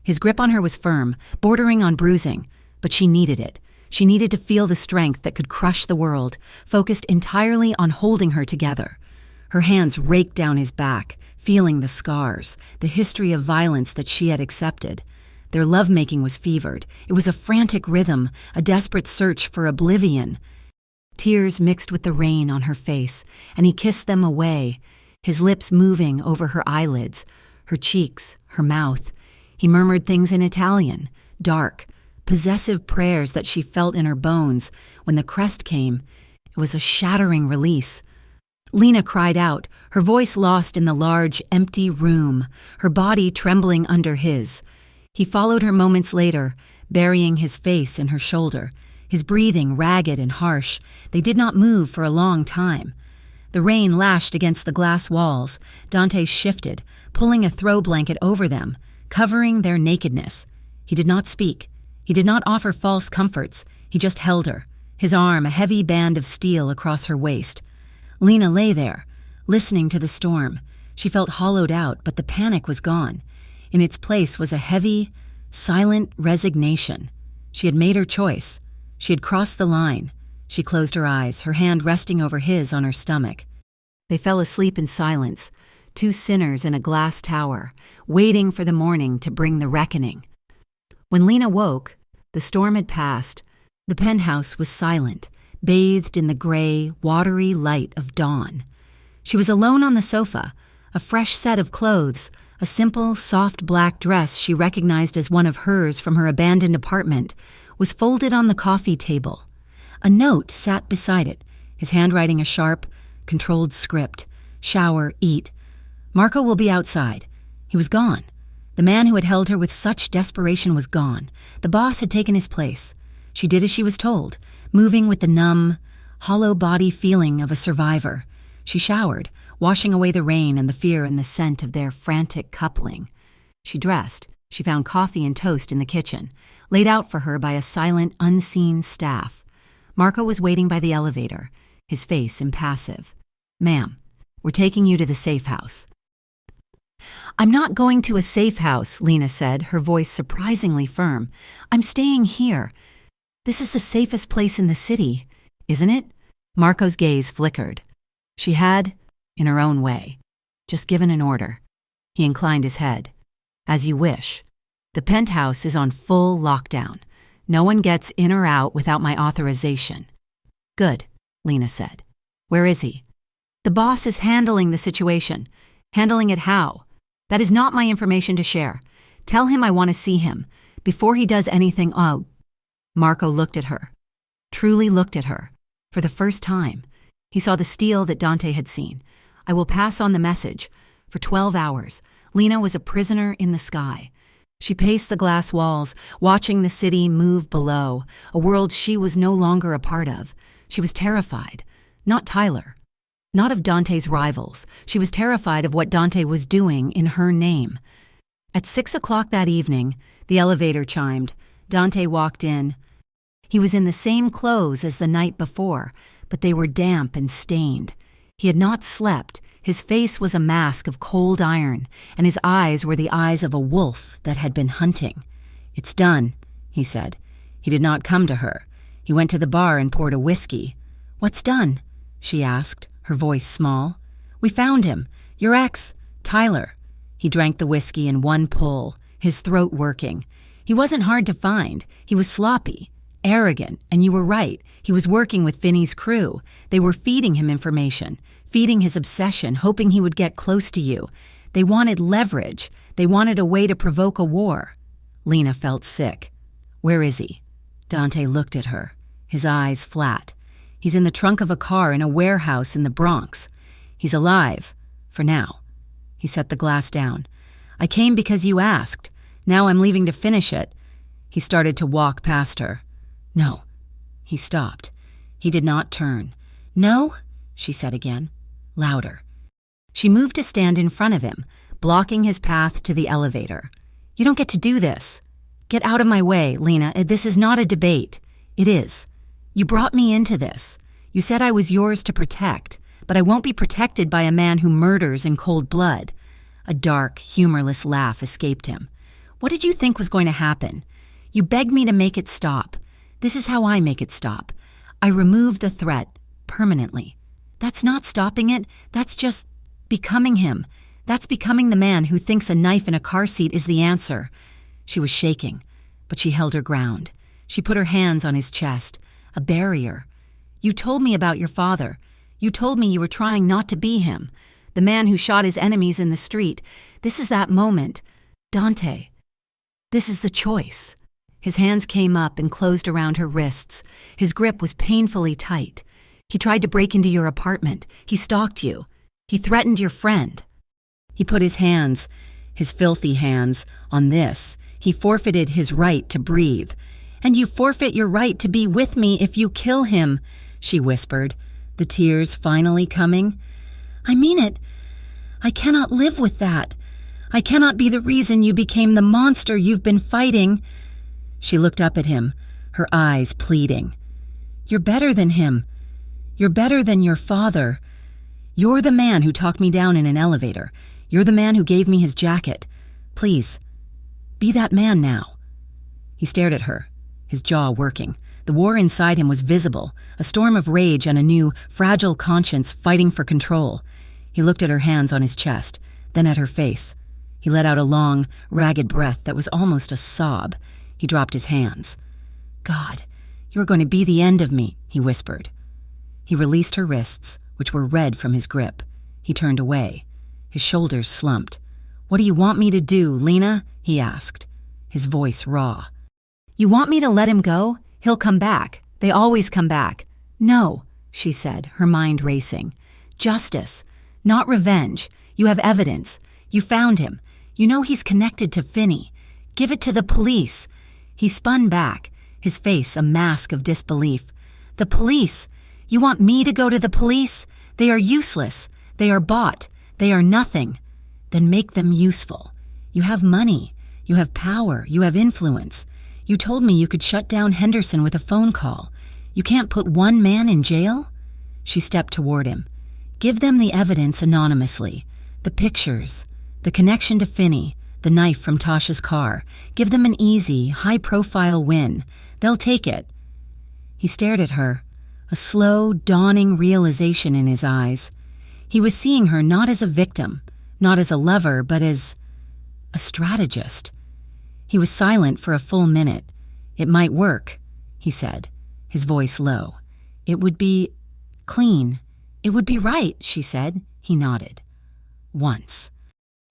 His grip on her was firm, bordering on bruising, but she needed it. She needed to feel the strength that could crush the world, focused entirely on holding her together. Her hands raked down his back, feeling the scars, the history of violence that she had accepted. Their lovemaking was fevered. It was a frantic rhythm, a desperate search for oblivion. Tears mixed with the rain on her face, and he kissed them away, his lips moving over her eyelids, her cheeks, her mouth. He murmured things in Italian, dark, possessive prayers that she felt in her bones. When the crest came, it was a shattering release. Lena cried out, her voice lost in the large, empty room, her body trembling under his. He followed her moments later, burying his face in her shoulder, his breathing ragged and harsh. They did not move for a long time. The rain lashed against the glass walls. Dante shifted, pulling a throw blanket over them, covering their nakedness. He did not speak. He did not offer false comforts. He just held her, his arm a heavy band of steel across her waist. Lena lay there, listening to the storm. She felt hollowed out, but the panic was gone. In its place was a heavy, silent resignation. She had made her choice. She had crossed the line. She closed her eyes, her hand resting over his on her stomach. They fell asleep in silence, two sinners in a glass tower, waiting for the morning to bring the reckoning. When Lena woke, the storm had passed. The penthouse was silent, bathed in the gray, watery light of dawn. She was alone on the sofa, a fresh set of clothes, a simple, soft black dress she recognized as one of hers from her abandoned apartment, was folded on the coffee table. A note sat beside it, his handwriting a sharp, controlled script. Shower, eat. Marco will be outside. He was gone. The man who had held her with such desperation was gone. The boss had taken his place. She did as she was told, moving with the numb, hollow body feeling of a survivor. She showered, washing away the rain and the fear and the scent of their frantic coupling. She dressed. She found coffee and toast in the kitchen, laid out for her by a silent, unseen staff. Marco was waiting by the elevator, his face impassive. "Ma'am, we're taking you to the safe house." "I'm not going to a safe house," Lena said, her voice surprisingly firm. "I'm staying here. This is the safest place in the city, isn't it?" Marco's gaze flickered. She had, in her own way, just given an order. He inclined his head. "As you wish. The penthouse is on full lockdown. No one gets in or out without my authorization." "Good," Lena said. "Where is he?" "The boss is handling the situation." "Handling it how?" "That is not my information to share. Tell him I want to see him. Before he does anything, oh." Marco looked at her. Truly looked at her. For the first time. He saw the steel that Dante had seen. "I will pass on the message." For 12 hours, Lena was a prisoner in the sky. She paced the glass walls, watching the city move below, a world she was no longer a part of. She was terrified. Not Tyler. Not of Dante's rivals. She was terrified of what Dante was doing in her name. At 6 o'clock that evening, the elevator chimed. Dante walked in. He was in the same clothes as the night before, but they were damp and stained. He had not slept. His face was a mask of cold iron, and his eyes were the eyes of a wolf that had been hunting. "It's done," he said. He did not come to her. He went to the bar and poured a whiskey. "What's done?" she asked, her voice small. "We found him. Your ex, Tyler." He drank the whiskey in one pull, his throat working. He wasn't hard to find. He was sloppy, arrogant, and you were right. He was working with Finney's crew. They were feeding him information, feeding his obsession, hoping he would get close to you. They wanted leverage. They wanted a way to provoke a war. Lena felt sick. "Where is he?" Dante looked at her, his eyes flat. "He's in the trunk of a car in a warehouse in the Bronx. He's alive, for now." He set the glass down. "I came because you asked. Now I'm leaving to finish it." He started to walk past her. "No." He stopped. He did not turn. "No?" she said again, louder. She moved to stand in front of him, blocking his path to the elevator. "You don't get to do this." "Get out of my way, Lena. This is not a debate." "It is. You brought me into this. You said I was yours to protect, but I won't be protected by a man who murders in cold blood." A dark, humorless laugh escaped him. "What did you think was going to happen? You begged me to make it stop. This is how I make it stop. I remove the threat, permanently. That's not stopping it. That's just becoming him. That's becoming the man who thinks a knife in a car seat is the answer." She was shaking, but she held her ground. She put her hands on his chest. A barrier. "You told me about your father. You told me you were trying not to be him. The man who shot his enemies in the street. This is that moment. Dante. This is the choice." His hands came up and closed around her wrists. His grip was painfully tight. "He tried to break into your apartment. He stalked you. He threatened your friend." He put his hands, his filthy hands, on this. He forfeited his right to breathe. "And you forfeit your right to be with me if you kill him," she whispered, the tears finally coming. "I mean it. I cannot live with that. I cannot be the reason you became the monster you've been fighting." She looked up at him, her eyes pleading. "You're better than him. You're better than your father. You're the man who talked me down in an elevator. You're the man who gave me his jacket. Please, be that man now." He stared at her, his jaw working. The war inside him was visible, a storm of rage and a new, fragile conscience fighting for control. He looked at her hands on his chest, then at her face. He let out a long, ragged breath that was almost a sob. He dropped his hands. "God, you're going to be the end of me," he whispered. He released her wrists, which were red from his grip. He turned away. His shoulders slumped. "What do you want me to do, Lena?" he asked, his voice raw. "You want me to let him go? He'll come back. They always come back." "No," she said, her mind racing. "Justice, not revenge. You have evidence. You found him. You know he's connected to Finney. Give it to the police." He spun back, his face a mask of disbelief. "The police? You want me to go to the police? They are useless. They are bought. They are nothing. Then make them useful. You have money. You have power. You have influence. You told me you could shut down Henderson with a phone call. You can't put one man in jail?" She stepped toward him. "Give them the evidence anonymously. The pictures, the connection to Finney, the knife from Tasha's car. Give them an easy, high-profile win. They'll take it." He stared at her, a slow, dawning realization in his eyes. He was seeing her not as a victim, not as a lover, but as a strategist. He was silent for a full minute. "It might work," he said, his voice low. "It would be clean. It would be right," she said. He nodded. "Once."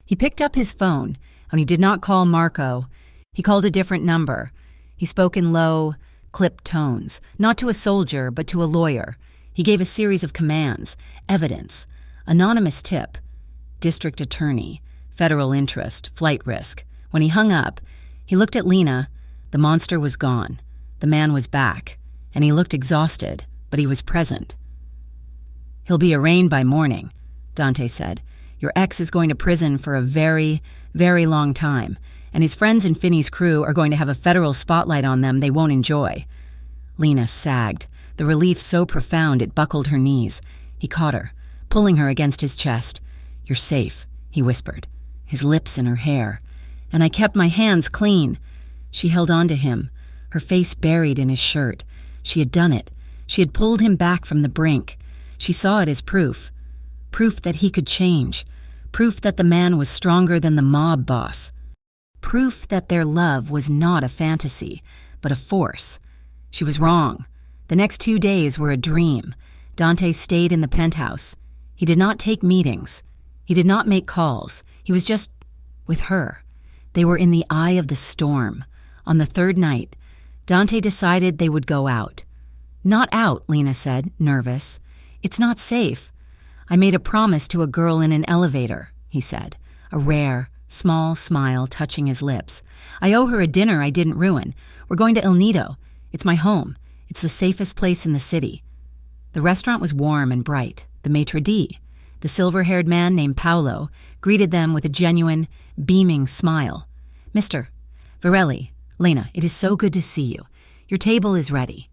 He picked up his phone, and he did not call Marco. He called a different number. He spoke in low, clipped tones, not to a soldier, but to a lawyer. He gave a series of commands: evidence, anonymous tip, district attorney, federal interest, flight risk. When he hung up, he looked at Lena. The monster was gone. The man was back, and he looked exhausted, but he was present. "He'll be arraigned by morning," Dante said. "Your ex is going to prison for a very, very long time, and his friends in Finney's crew are going to have a federal spotlight on them they won't enjoy." Lena sagged, the relief so profound it buckled her knees. He caught her, pulling her against his chest. "You're safe," he whispered, his lips in her hair. "And I kept my hands clean." She held on to him, her face buried in his shirt. She had done it. She had pulled him back from the brink. She saw it as proof. Proof that he could change. Proof that the man was stronger than the mob boss. Proof that their love was not a fantasy, but a force. She was wrong. The next 2 days were a dream. Dante stayed in the penthouse. He did not take meetings. He did not make calls. He was just with her. They were in the eye of the storm. On the third night, Dante decided they would go out. "Not out," Lena said, nervous. "It's not safe." "I made a promise to a girl in an elevator," he said, a rare, small smile touching his lips. "I owe her a dinner I didn't ruin. We're going to El Nido. It's my home. It's the safest place in the city." The restaurant was warm and bright. The maitre d', the silver-haired man named Paolo, greeted them with a genuine, beaming smile. "Mr. Varelli, Lena, it is so good to see you. Your table is ready."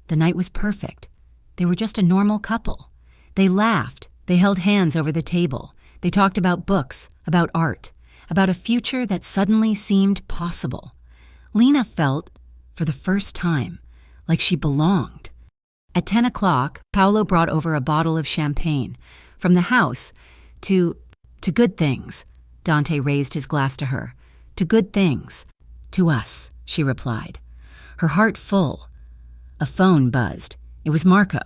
The night was perfect. They were just a normal couple. They laughed. They held hands over the table. They talked about books, about art, about a future that suddenly seemed possible. Lena felt, for the first time, like she belonged. At 10 o'clock, Paolo brought over a bottle of champagne. From the house, to good things. Dante raised his glass to her. "To good things. To us," she replied, her heart full. A phone buzzed. It was Marco,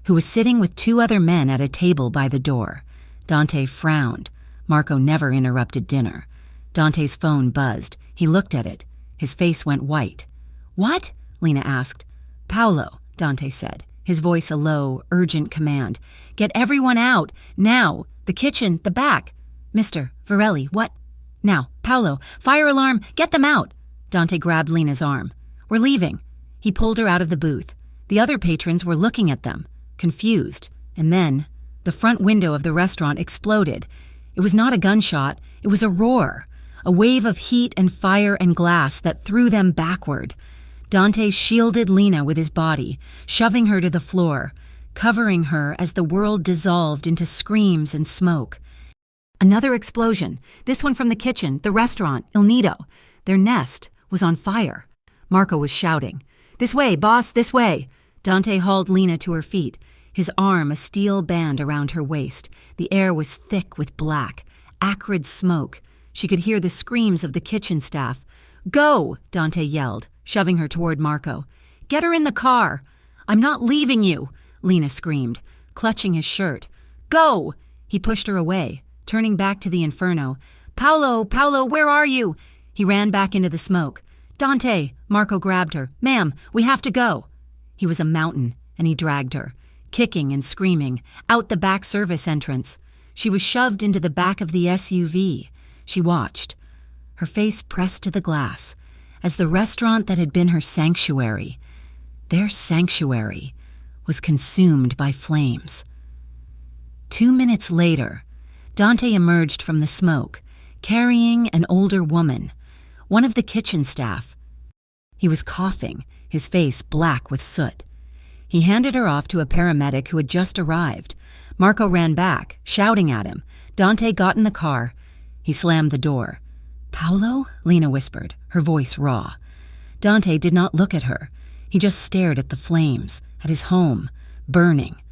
who was sitting with 2 other men at a table by the door. Dante frowned. Marco never interrupted dinner. Dante's phone buzzed. He looked at it. His face went white. "What?" Lena asked. "Paolo," Dante said, his voice a low, urgent command. "Get everyone out, now! The kitchen, the back!" "Mr. Varelli, what?" "Now, Paolo, fire alarm, get them out!" Dante grabbed Lena's arm. "We're leaving." He pulled her out of the booth. The other patrons were looking at them, confused. And then, the front window of the restaurant exploded. It was not a gunshot, it was a roar. A wave of heat and fire and glass that threw them backward. Dante shielded Lena with his body, shoving her to the floor, covering her as the world dissolved into screams and smoke. Another explosion, this one from the kitchen, the restaurant, Il Nido. Their nest was on fire. Marco was shouting, "This way, boss, this way!" Dante hauled Lena to her feet, his arm a steel band around her waist. The air was thick with black, acrid smoke. She could hear the screams of the kitchen staff. "Go!" Dante yelled, shoving her toward Marco. "Get her in the car!" "I'm not leaving you!" Lena screamed, clutching his shirt. "Go!" He pushed her away, turning back to the inferno. "Paolo, Paolo, where are you?" He ran back into the smoke. "Dante!" Marco grabbed her. "Ma'am, we have to go." He was a mountain, and he dragged her, kicking and screaming, out the back service entrance. She was shoved into the back of the SUV. She watched, her face pressed to the glass, as the restaurant that had been her sanctuary, their sanctuary, was consumed by flames. 2 minutes later, Dante emerged from the smoke, carrying an older woman, one of the kitchen staff. He was coughing, his face black with soot. He handed her off to a paramedic who had just arrived. Marco ran back, shouting at him. Dante got in the car. He slammed the door. "Paolo?" Lena whispered, her voice raw. Dante did not look at her. He just stared at the flames, at his home, burning.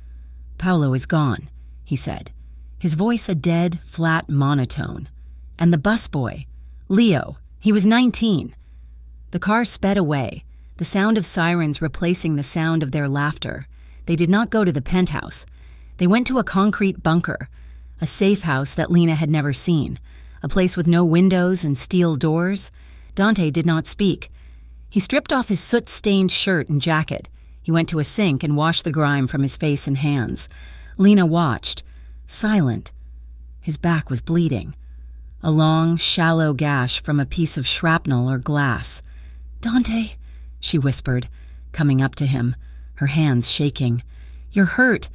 "Paolo is gone," he said, his voice a dead, flat monotone. "And the busboy, Leo, he was 19. The car sped away, the sound of sirens replacing the sound of their laughter. They did not go to the penthouse. They went to a concrete bunker, a safe house that Lena had never seen, a place with no windows and steel doors. Dante did not speak. He stripped off his soot-stained shirt and jacket. He went to a sink and washed the grime from his face and hands. Lena watched, silent. His back was bleeding. A long, shallow gash from a piece of shrapnel or glass. "Dante," she whispered, coming up to him, her hands shaking. "You're hurt."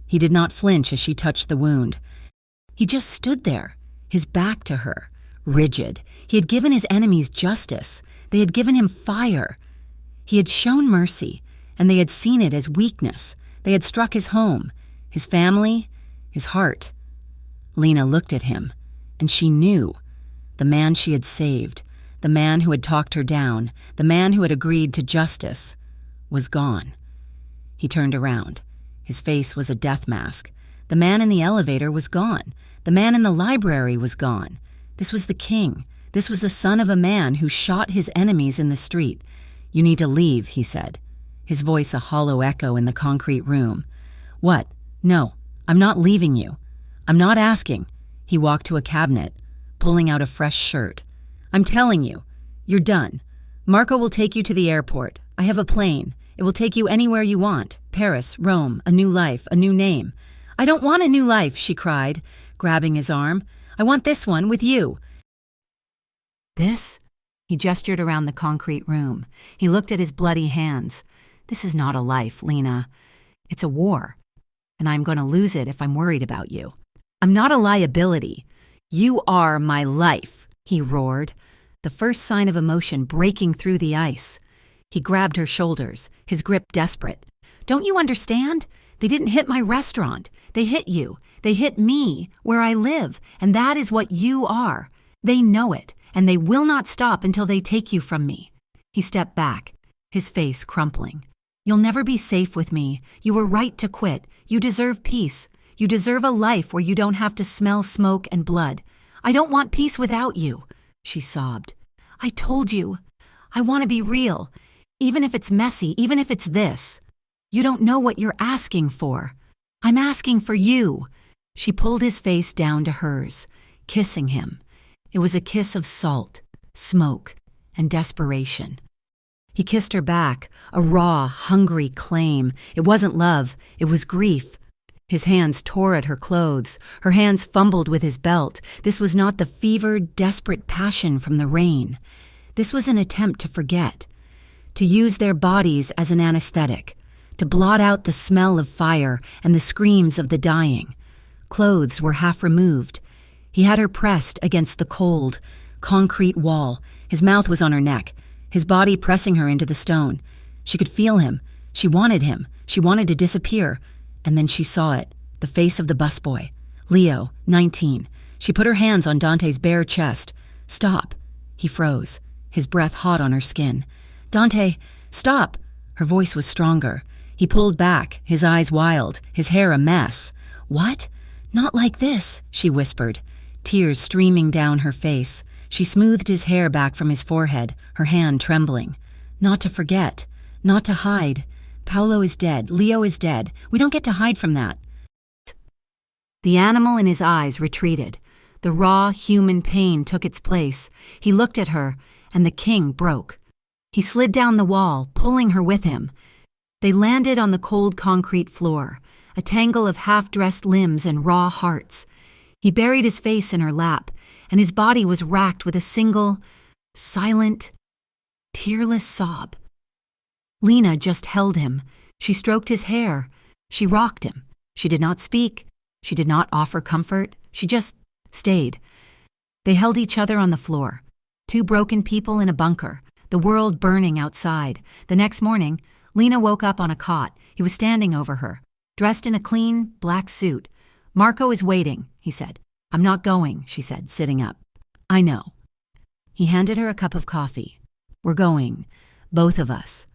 He did not flinch as she touched the wound. He just stood there, his back to her, rigid. He had given his enemies justice. They had given him fire. He had shown mercy, and they had seen it as weakness. They had struck his home, his family, his heart. Lena looked at him, and she knew. The man she had saved, the man who had talked her down, the man who had agreed to justice, was gone. He turned around. His face was a death mask. The man in the elevator was gone. The man in the library was gone. This was the king. This was the son of a man who shot his enemies in the street. "You need to leave," he said, his voice a hollow echo in the concrete room. "What? No, I'm not leaving you. I'm not asking." He walked to a cabinet, pulling out a fresh shirt. "I'm telling you, you're done. Marco will take you to the airport. I have a plane. It will take you anywhere you want. Paris, Rome, a new life, a new name." "I don't want a new life," she cried, grabbing his arm. "I want this one with you." "This?" He gestured around the concrete room. He looked at his bloody hands. "This is not a life, Lena. It's a war, and I'm going to lose it if I'm worried about you. I'm not a liability. You are my life," he roared, the first sign of emotion breaking through the ice. He grabbed her shoulders, his grip desperate. "Don't you understand? They didn't hit my restaurant. They hit you. They hit me, where I live, and that is what you are. They know it, and they will not stop until they take you from me." He stepped back, his face crumpling. "You'll never be safe with me. You were right to quit. You deserve peace. You deserve a life where you don't have to smell smoke and blood. I don't want peace without you," she sobbed. "I told you. I want to be real, even if it's messy, even if it's this. You don't know what you're asking for. I'm asking for you." She pulled his face down to hers, kissing him. It was a kiss of salt, smoke, and desperation. He kissed her back, a raw, hungry claim. It wasn't love, it was grief. His hands tore at her clothes. Her hands fumbled with his belt. This was not the fevered, desperate passion from the rain. This was an attempt to forget, to use their bodies as an anesthetic, to blot out the smell of fire and the screams of the dying. Clothes were half removed. He had her pressed against the cold, concrete wall. His mouth was on her neck. his body pressing her into the stone. She could feel him. She wanted him. She wanted to disappear. And then she saw it, the face of the busboy. Leo, 19. She put her hands on Dante's bare chest. Stop. He froze, his breath hot on her skin. Dante, stop. Her voice was stronger. He pulled back, his eyes wild, his hair a mess. What? Not like this, she whispered, tears streaming down her face. She smoothed his hair back from his forehead, her hand trembling. Not to forget. Not to hide. Paolo is dead. Leo is dead. We don't get to hide from that. The animal in his eyes retreated. The raw, human pain took its place. He looked at her, and the king broke. He slid down the wall, pulling her with him. They landed on the cold concrete floor, a tangle of half-dressed limbs and raw hearts. He buried his face in her lap, and his body was racked with a single, silent, tearless sob. Lena just held him. She stroked his hair. She rocked him. She did not speak. She did not offer comfort. She just stayed. They held each other on the floor. Two broken people in a bunker, the world burning outside. The next morning, Lena woke up on a cot. He was standing over her, dressed in a clean, black suit. Marco is waiting, he said. I'm not going, she said, sitting up. I know. He handed her a cup of coffee. We're going, both of us.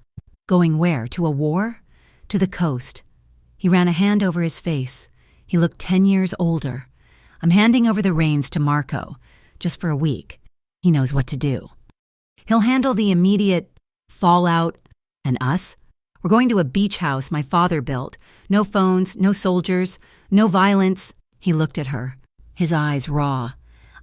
Going where? To a war? To the coast. He ran a hand over his face. He looked 10 years older. I'm handing over the reins to Marco, just for a week. He knows what to do. He'll handle the immediate fallout and us. We're going to a beach house my father built. No phones, no soldiers, no violence. He looked at her, his eyes raw.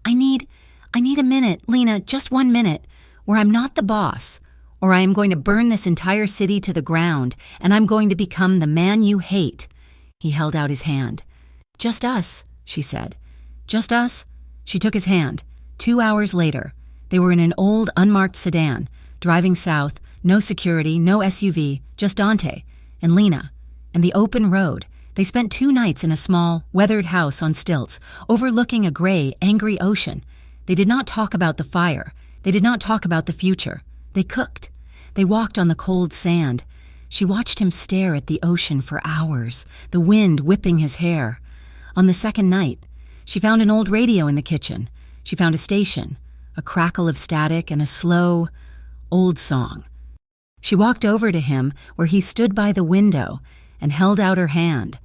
I need a minute, Lena, just 1 minute, where I'm not the boss, or I am going to burn this entire city to the ground, and I'm going to become the man you hate. He held out his hand. Just us, she said. Just us? She took his hand. 2 hours later, they were in an old, unmarked sedan, driving south, no security, no SUV, just Dante and Lena, and the open road. They spent 2 nights in a small, weathered house on stilts, overlooking a gray, angry ocean. They did not talk about the fire. They did not talk about the future. They cooked. They walked on the cold sand. She watched him stare at the ocean for hours, the wind whipping his hair. On the second night, she found an old radio in the kitchen. She found a station, a crackle of static and a slow, old song. She walked over to him where he stood by the window and held out her hand.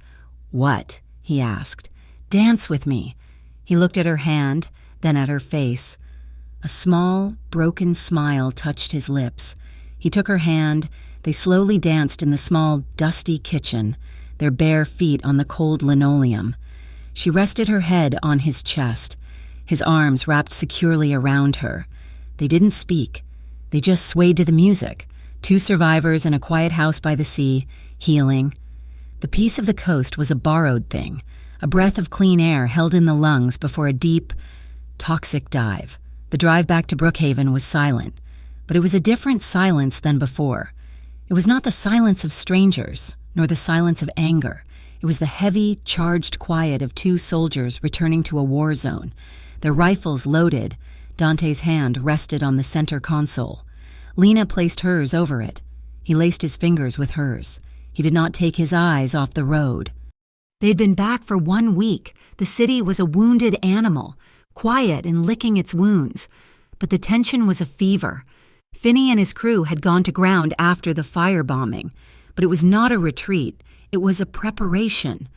What? He asked. Dance with me. He looked at her hand, then at her face. A small, broken smile touched his lips. He took her hand. They slowly danced in the small, dusty kitchen, their bare feet on the cold linoleum. She rested her head on his chest, his arms wrapped securely around her. They didn't speak. They just swayed to the music. 2 survivors in a quiet house by the sea, healing. The peace of the coast was a borrowed thing, a breath of clean air held in the lungs before a deep, toxic dive. The drive back to Brookhaven was silent, but it was a different silence than before. It was not the silence of strangers, nor the silence of anger. It was the heavy, charged quiet of 2 soldiers returning to a war zone, their rifles loaded. Dante's hand rested on the center console. Lena placed hers over it. He laced his fingers with hers. He did not take his eyes off the road. They had been back for 1 week. The city was a wounded animal, quiet and licking its wounds. But the tension was a fever. Finney and his crew had gone to ground after the firebombing. But it was not a retreat. It was a preparation.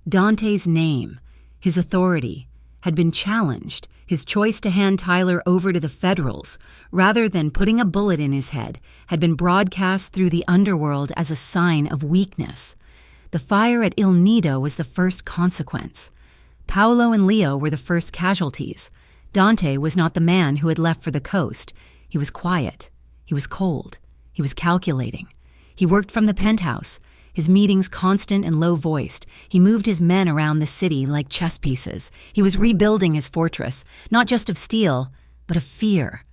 Dante's name, his authority, had been challenged. His choice to hand Tyler over to the Federals, rather than putting a bullet in his head, had been broadcast through the underworld as a sign of weakness. The fire at Il Nido was the first consequence. Paolo and Leo were the first casualties. Dante was not the man who had left for the coast. He was quiet. He was cold. He was calculating. He worked from the penthouse, his meetings constant and low-voiced. He moved his men around the city like chess pieces. He was rebuilding his fortress, not just of steel, but of fear.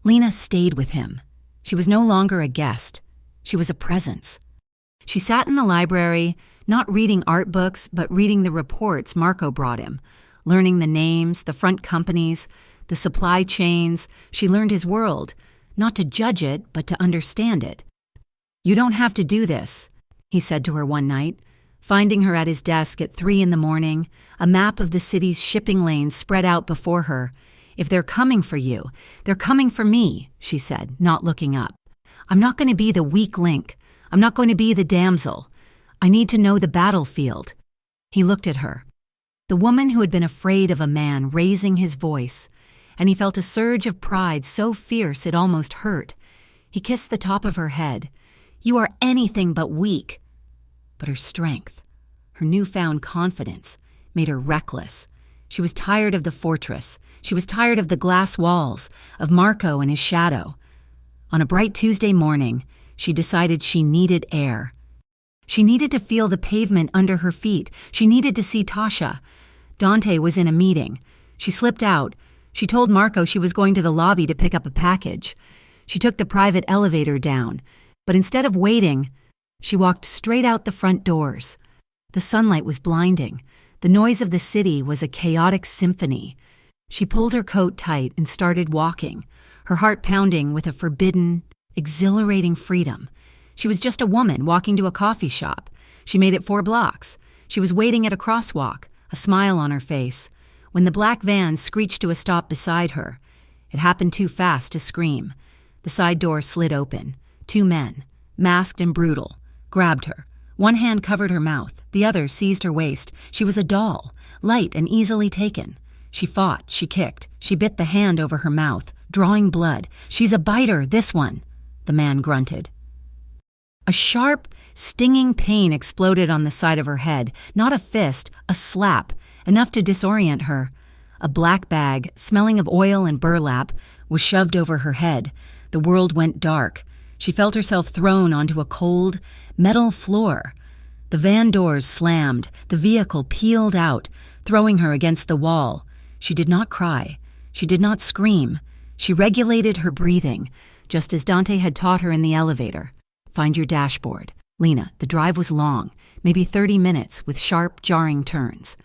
Lena stayed with him. She was no longer a guest. She was a presence. She sat in the library, not reading art books, but reading the reports Marco brought him, learning the names, the front companies, the supply chains. She learned his world, not to judge it, but to understand it. "You don't have to do this," he said to her one night, finding her at his desk at 3 a.m, a map of the city's shipping lanes spread out before her. "If they're coming for you, they're coming for me," she said, not looking up. "I'm not going to be the weak link. I'm not going to be the damsel. I need to know the battlefield." He looked at her, the woman who had been afraid of a man raising his voice, and he felt a surge of pride so fierce it almost hurt. He kissed the top of her head. "You are anything but weak." But her strength, her newfound confidence, made her reckless. She was tired of the fortress. She was tired of the glass walls, of Marco and his shadow. On a bright Tuesday morning, she decided she needed air. She needed to feel the pavement under her feet. She needed to see Tasha. Dante was in a meeting. She slipped out. She told Marco she was going to the lobby to pick up a package. She took the private elevator down, but instead of waiting, she walked straight out the front doors. The sunlight was blinding. The noise of the city was a chaotic symphony. She pulled her coat tight and started walking, her heart pounding with a forbidden, exhilarating freedom. She was just a woman walking to a coffee shop. She made it 4 blocks. She was waiting at a crosswalk, a smile on her face, when the black van screeched to a stop beside her. It happened too fast to scream. The side door slid open. 2 men, masked and brutal, grabbed her. One hand covered her mouth. The other seized her waist. She was a doll, light and easily taken. She fought, she kicked, she bit the hand over her mouth, drawing blood. "She's a biter, this one," the man grunted. A sharp, stinging pain exploded on the side of her head. Not a fist, a slap, enough to disorient her. A black bag, smelling of oil and burlap, was shoved over her head. The world went dark. She felt herself thrown onto a cold, metal floor. The van doors slammed. The vehicle peeled out, throwing her against the wall. She did not cry. She did not scream. She regulated her breathing, just as Dante had taught her in the elevator. "Find your dashboard." "Lena, the drive was long, maybe 30 minutes, with sharp, jarring turns."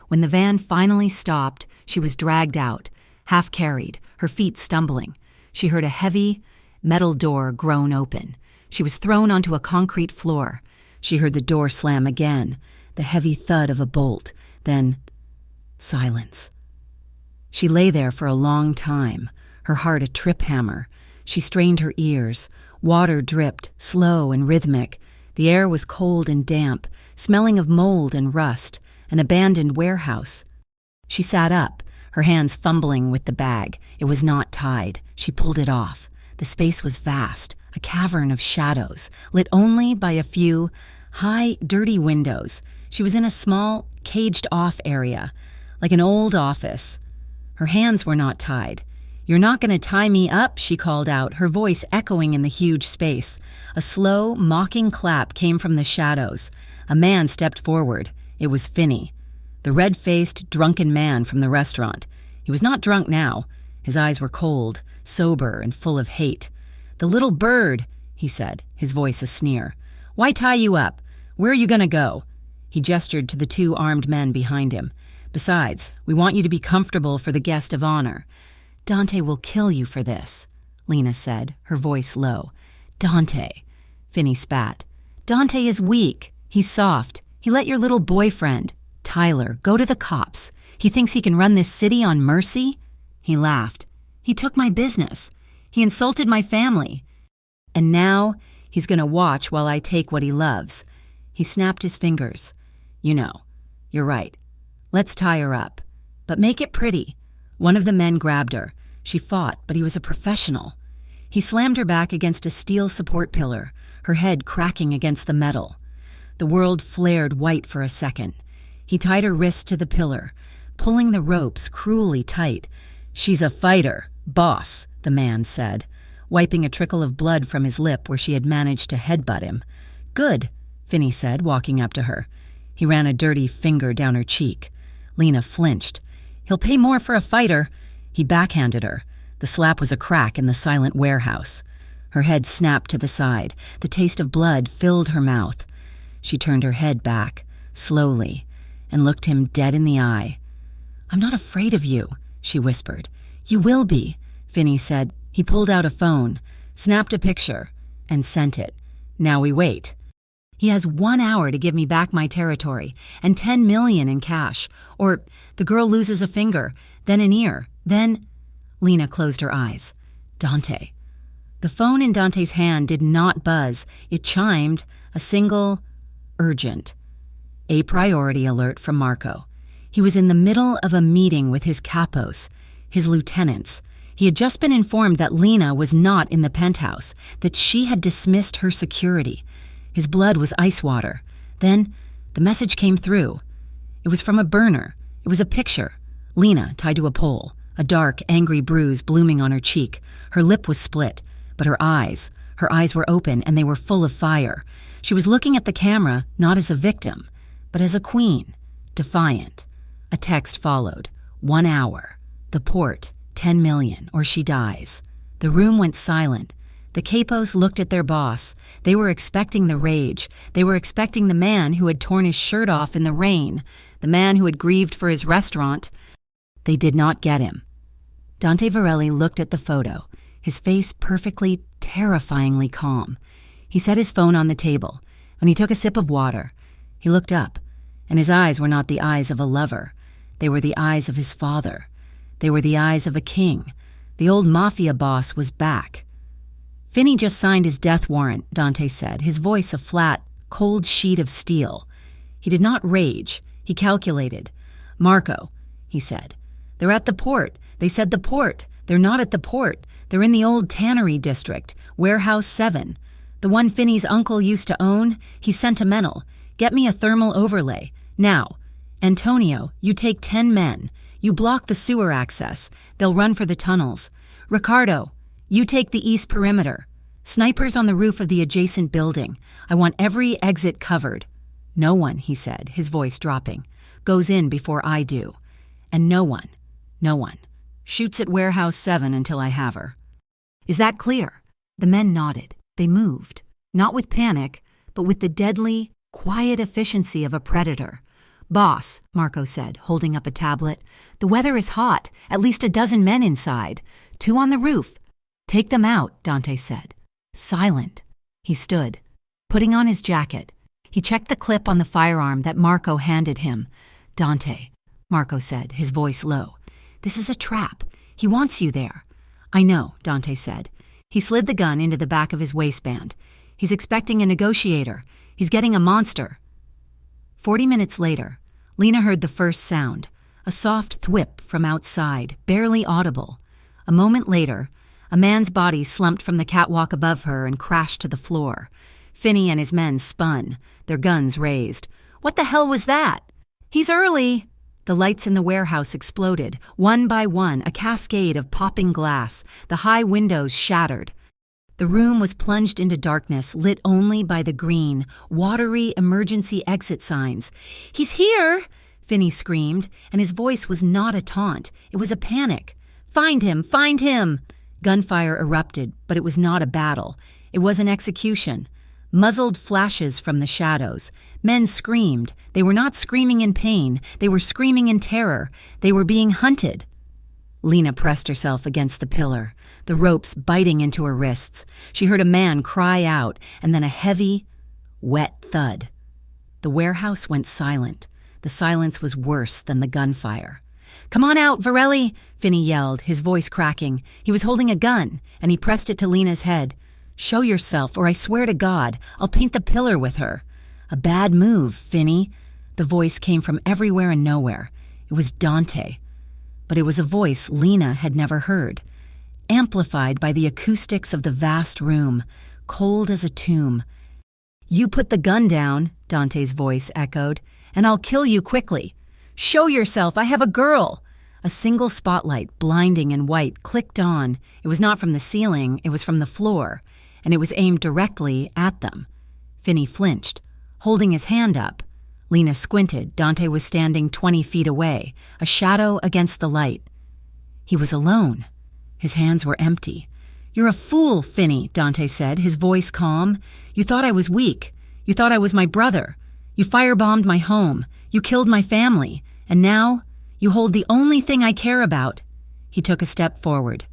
When the van finally stopped, she was dragged out, half carried, her feet stumbling. She heard a heavy, metal door groan open. She was thrown onto a concrete floor. She heard the door slam again, the heavy thud of a bolt, then silence. She lay there for a long time, her heart a trip hammer. She strained her ears. Water dripped, slow and rhythmic. The air was cold and damp, smelling of mold and rust, an abandoned warehouse. She sat up, her hands fumbling with the bag. It was not tied. She pulled it off. The space was vast, a cavern of shadows, lit only by a few high, dirty windows. She was in a small, caged-off area, like an old office. Her hands were not tied. "You're not going to tie me up," she called out, her voice echoing in the huge space. A slow, mocking clap came from the shadows. A man stepped forward. It was Finney, the red-faced, drunken man from the restaurant. He was not drunk now. His eyes were cold, sober, and full of hate. "The little bird," he said, his voice a sneer. "Why tie you up? Where are you going to go?" He gestured to the 2 armed men behind him. "Besides, we want you to be comfortable for the guest of honor." "Dante will kill you for this," Lena said, her voice low. "Dante," Finney spat. "Dante is weak. He's soft. He let your little boyfriend, Tyler, go to the cops. He thinks he can run this city on mercy?" He laughed. "He took my business. He insulted my family. And now he's going to watch while I take what he loves." He snapped his fingers. "You know, you're right. Let's tie her up. But make it pretty." One of the men grabbed her. She fought, but he was a professional. He slammed her back against a steel support pillar, her head cracking against the metal. The world flared white for a second. He tied her wrists to the pillar, pulling the ropes cruelly tight. "She's a fighter, boss," the man said, wiping a trickle of blood from his lip where she had managed to headbutt him. "Good," Finney said, walking up to her. He ran a dirty finger down her cheek. Lena flinched. "He'll pay more for a fighter." He backhanded her. The slap was a crack in the silent warehouse. Her head snapped to the side. The taste of blood filled her mouth. She turned her head back, slowly, and looked him dead in the eye. "I'm not afraid of you," she whispered. "You will be," Finney said. He pulled out a phone, snapped a picture, and sent it. Now we wait. He has 1 hour to give me back my territory and 10 million in cash. Or the girl loses a finger, then an ear, then... Lena closed her eyes. Dante. The phone in Dante's hand did not buzz. It chimed, a single, urgent. A priority alert from Marco. He was in the middle of a meeting with his capos, his lieutenants. He had just been informed that Lena was not in the penthouse, that she had dismissed her security. His blood was ice water. Then the message came through. It was from a burner. It was a picture. Lena tied to a pole, a dark, angry bruise blooming on her cheek. Her lip was split, but her eyes were open and they were full of fire. She was looking at the camera not as a victim, but as a queen, defiant. A text followed. 1 hour. The port, 10 million, or she dies. The room went silent. The capos looked at their boss. They were expecting the rage. They were expecting the man who had torn his shirt off in the rain, the man who had grieved for his restaurant. They did not get him. Dante Varelli looked at the photo, his face perfectly, terrifyingly calm. He set his phone on the table, and he took a sip of water. He looked up, and his eyes were not the eyes of a lover. They were the eyes of his father. They were the eyes of a king. The old mafia boss was back. Finney just signed his death warrant, Dante said, his voice a flat, cold sheet of steel. He did not rage. He calculated. Marco, he said. They're at the port. They said the port. They're not at the port. They're in the old tannery district, Warehouse 7. The one Finney's uncle used to own. He's sentimental. Get me a thermal overlay. Now. Antonio, you take 10 men. You block the sewer access. They'll run for the tunnels. Ricardo, you take the east perimeter. Snipers on the roof of the adjacent building. I want every exit covered. No one, he said, his voice dropping, goes in before I do. And no one shoots at Warehouse 7 until I have her. Is that clear? The men nodded. They moved, not with panic, but with the deadly, quiet efficiency of a predator. Boss, Marco said, holding up a tablet, the weather is hot, at least a dozen men inside. 2 on the roof. Take them out, Dante said. Silent. He stood, putting on his jacket. He checked the clip on the firearm that Marco handed him. Dante, Marco said, his voice low. This is a trap. He wants you there. I know, Dante said. He slid the gun into the back of his waistband. He's expecting a negotiator. He's getting a monster. 40 minutes later, Lena heard the first sound, a soft thwip from outside, barely audible. A moment later, a man's body slumped from the catwalk above her and crashed to the floor. Finney and his men spun, their guns raised. What the hell was that? He's early! The lights in the warehouse exploded, one by one, a cascade of popping glass. The high windows shattered. The room was plunged into darkness, lit only by the green, watery emergency exit signs. He's here! Finney screamed, and his voice was not a taunt. It was a panic. Find him! Find him! Gunfire erupted, but it was not a battle. It was an execution. Muzzled flashes from the shadows. Men screamed. They were not screaming in pain. They were screaming in terror. They were being hunted. Lena pressed herself against the pillar, the ropes biting into her wrists. She heard a man cry out, and then a heavy, wet thud. The warehouse went silent. The silence was worse than the gunfire. Come on out, Varelli, Finney yelled, his voice cracking. He was holding a gun, and he pressed it to Lena's head. Show yourself, or I swear to God, I'll paint the pillar with her. A bad move, Finney. The voice came from everywhere and nowhere. It was Dante. But it was a voice Lena had never heard, amplified by the acoustics of the vast room, cold as a tomb. You put the gun down, Dante's voice echoed, and I'll kill you quickly. Show yourself, I have a girl. A single spotlight, blinding and white, clicked on. It was not from the ceiling, it was from the floor, and it was aimed directly at them. Finney flinched, holding his hand up. Lena squinted. Dante was standing 20 feet away, a shadow against the light. He was alone. His hands were empty. You're a fool, Finney, Dante said, his voice calm. You thought I was weak. You thought I was my brother. You firebombed my home. You killed my family. And now, you hold the only thing I care about. He took a step forward.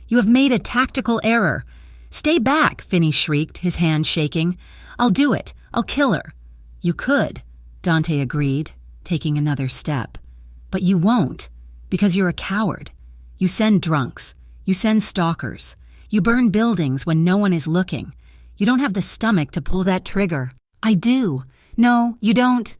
You have made a tactical error. Stay back, Finney shrieked, his hand shaking. I'll do it. I'll kill her. You could, Dante agreed, taking another step. But you won't, because you're a coward. You send drunks. You send stalkers. You burn buildings when no one is looking. You don't have the stomach to pull that trigger. I do. No, you don't.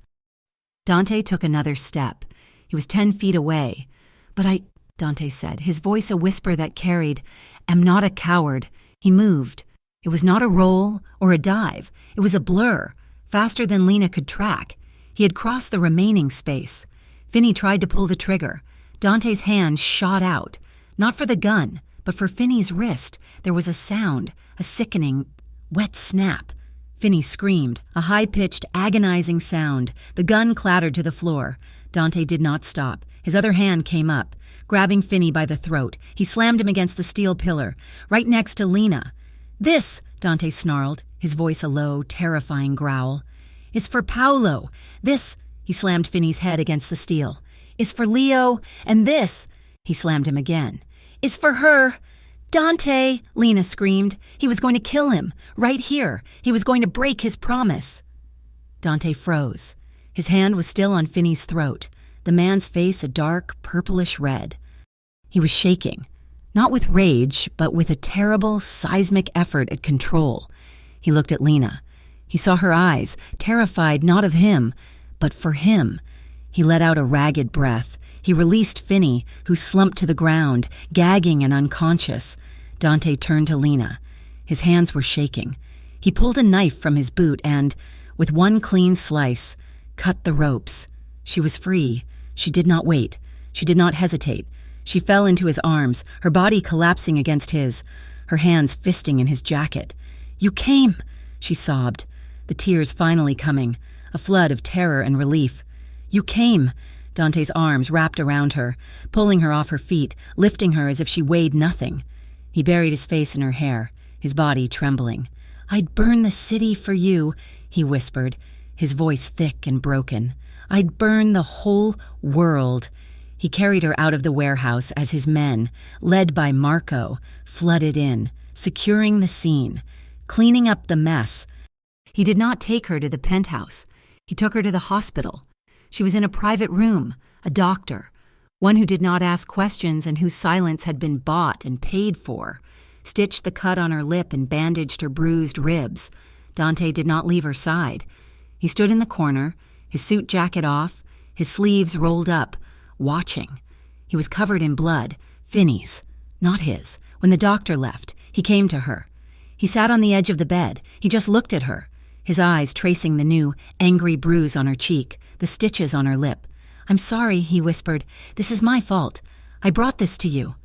Dante took another step. He was 10 feet away. But Dante said, his voice a whisper that carried, am not a coward. He moved. It was not a roll or a dive. It was a blur, faster than Lena could track. He had crossed the remaining space. Finney tried to pull the trigger. Dante's hand shot out. Not for the gun, but for Finney's wrist. There was a sound, a sickening, wet snap. Finney screamed, a high-pitched, agonizing sound. The gun clattered to the floor. Dante did not stop. His other hand came up, grabbing Finney by the throat. He slammed him against the steel pillar, right next to Lena. This, Dante snarled, his voice a low, terrifying growl, is for Paolo. This, he slammed Finney's head against the steel, is for Leo. And this, he slammed him again, is for her. Dante, Lena screamed. He was going to kill him, right here. He was going to break his promise. Dante froze. His hand was still on Finney's throat, the man's face a dark, purplish red. He was shaking, not with rage, but with a terrible, seismic effort at control. He looked at Lena. He saw her eyes, terrified not of him, but for him. He let out a ragged breath. He released Finney, who slumped to the ground, gagging and unconscious. Dante turned to Lena. His hands were shaking. He pulled a knife from his boot and, with one clean slice, cut the ropes. She was free. She did not wait. She did not hesitate. She fell into his arms, her body collapsing against his, her hands fisting in his jacket. You came, she sobbed, the tears finally coming, a flood of terror and relief. You came. Dante's arms wrapped around her, pulling her off her feet, lifting her as if she weighed nothing. He buried his face in her hair, his body trembling. I'd burn the city for you, he whispered, his voice thick and broken. I'd burn the whole world. He carried her out of the warehouse as his men, led by Marco, flooded in, securing the scene, cleaning up the mess. He did not take her to the penthouse. He took her to the hospital. She was in a private room, a doctor, one who did not ask questions and whose silence had been bought and paid for, stitched the cut on her lip and bandaged her bruised ribs. Dante did not leave her side. He stood in the corner, his suit jacket off, his sleeves rolled up, watching. He was covered in blood, Finney's, not his. When the doctor left, he came to her. He sat on the edge of the bed. He just looked at her, his eyes tracing the new, angry bruise on her cheek, the stitches on her lip. I'm sorry, he whispered. This is my fault. I brought this to you.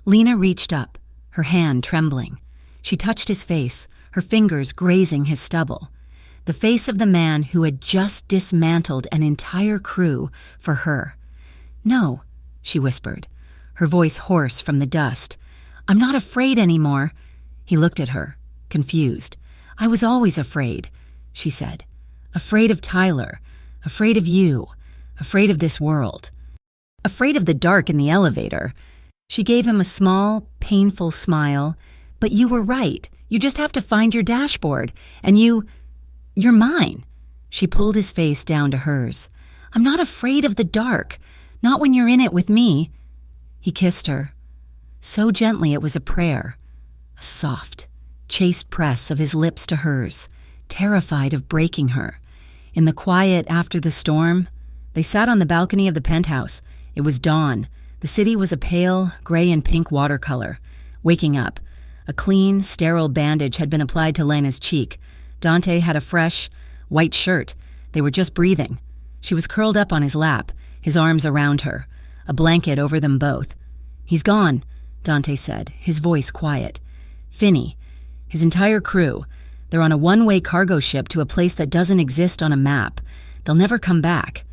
Lena reached up, her hand trembling. She touched his face, her fingers grazing his stubble. The face of the man who had just dismantled an entire crew for her. No, she whispered, her voice hoarse from the dust. I'm not afraid anymore. He looked at her, confused. I was always afraid, she said. Afraid of Tyler, afraid of you, afraid of this world. Afraid of the dark in the elevator. She gave him a small, painful smile. But you were right. You just have to find your dashboard. And you're mine. She pulled his face down to hers. I'm not afraid of the dark. Not when you're in it with me. He kissed her. So gently it was a prayer. A soft, chaste press of his lips to hers, terrified of breaking her. In the quiet after the storm, they sat on the balcony of the penthouse. It was dawn. The city was a pale, gray and pink watercolor. Waking up, a clean, sterile bandage had been applied to Lena's cheek. Dante had a fresh, white shirt. They were just breathing. She was curled up on his lap, his arms around her, a blanket over them both. He's gone, Dante said, his voice quiet. Finney, his entire crew, they're on a one-way cargo ship to a place that doesn't exist on a map. They'll never come back.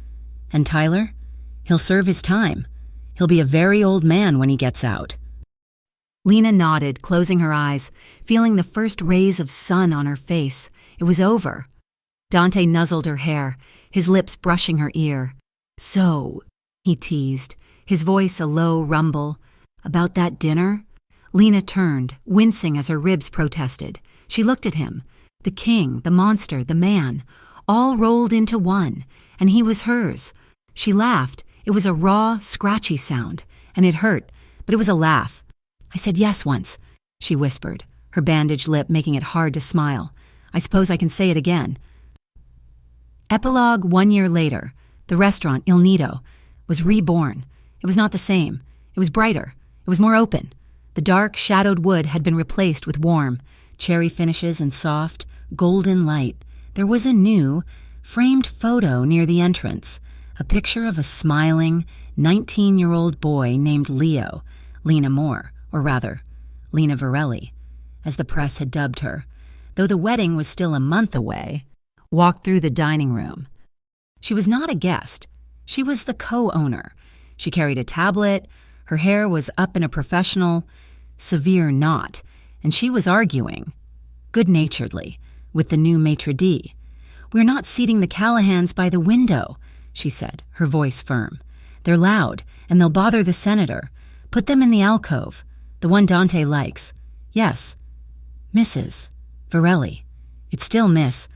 And Tyler? He'll serve his time. He'll be a very old man when he gets out. Lena nodded, closing her eyes, feeling the first rays of sun on her face. It was over. Dante nuzzled her hair, his lips brushing her ear. So, he teased, his voice a low rumble, about that dinner? Lena turned, wincing as her ribs protested. She looked at him. The king, the monster, the man, all rolled into one, and he was hers. She laughed. It was a raw, scratchy sound, and it hurt, but it was a laugh. "I said yes once," she whispered, her bandaged lip making it hard to smile. "I suppose I can say it again." Epilogue 1 year later. The restaurant, Il Nido, was reborn. It was not the same. It was brighter. It was more open. The dark, shadowed wood had been replaced with warm, cherry finishes and soft, golden light. There was a new, framed photo near the entrance, a picture of a smiling, 19-year-old boy named Leo, Lena Moore, or rather, Lena Varelli, as the press had dubbed her, though the wedding was still a month away, walked through the dining room. She was not a guest. She was the co-owner. She carried a tablet, her hair was up in a professional, severe knot, and she was arguing, good-naturedly, with the new maitre d'. "We're not seating the Callahans by the window," she said, her voice firm. "They're loud, and they'll bother the senator. Put them in the alcove, the one Dante likes. Yes, Mrs. Varelli. It's still Miss.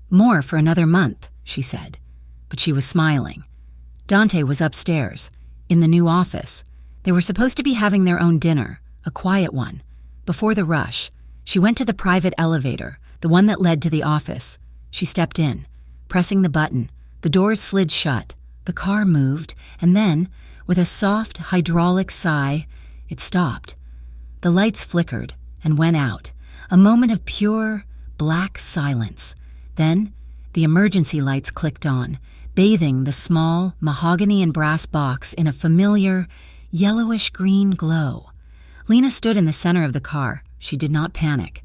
More for another month," she said, but she was smiling. Dante was upstairs, in the new office. They were supposed to be having their own dinner, a quiet one. Before the rush, she went to the private elevator, the one that led to the office. She stepped in, pressing the button. The doors slid shut. The car moved, and then, with a soft, hydraulic sigh, it stopped. The lights flickered and went out, a moment of pure, black silence. Then, the emergency lights clicked on, bathing the small, mahogany and brass box in a familiar, yellowish-green glow. Lena stood in the center of the car. She did not panic.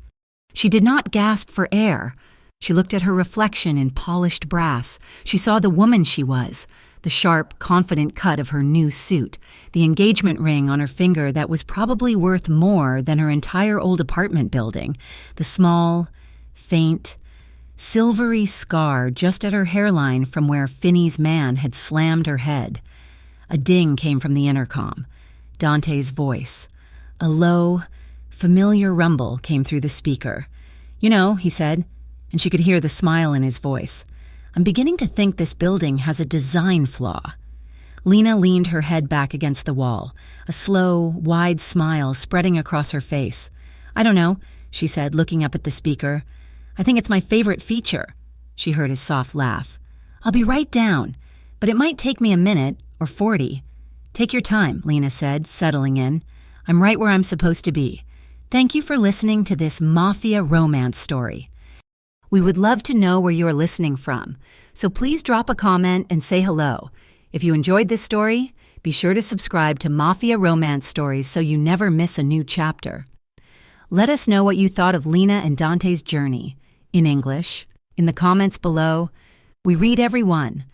She did not gasp for air. She looked at her reflection in polished brass. She saw the woman she was, the sharp, confident cut of her new suit, the engagement ring on her finger that was probably worth more than her entire old apartment building, the small, faint, silvery scar just at her hairline from where Finney's man had slammed her head. A ding came from the intercom. Dante's voice. A low, familiar rumble came through the speaker. "You know," he said, and she could hear the smile in his voice, "I'm beginning to think this building has a design flaw." Lena leaned her head back against the wall, a slow, wide smile spreading across her face. "I don't know," she said, looking up at the speaker. "I think it's my favorite feature." She heard his soft laugh. "I'll be right down, but it might take me a minute or 40. "Take your time," Lena said, settling in. "I'm right where I'm supposed to be. Thank you for listening to this Mafia Romance story. We would love to know where you are listening from, so please drop a comment and say hello. If you enjoyed this story, be sure to subscribe to Mafia Romance Stories so you never miss a new chapter. Let us know what you thought of Lena and Dante's journey, in English, in the comments below. We read every one.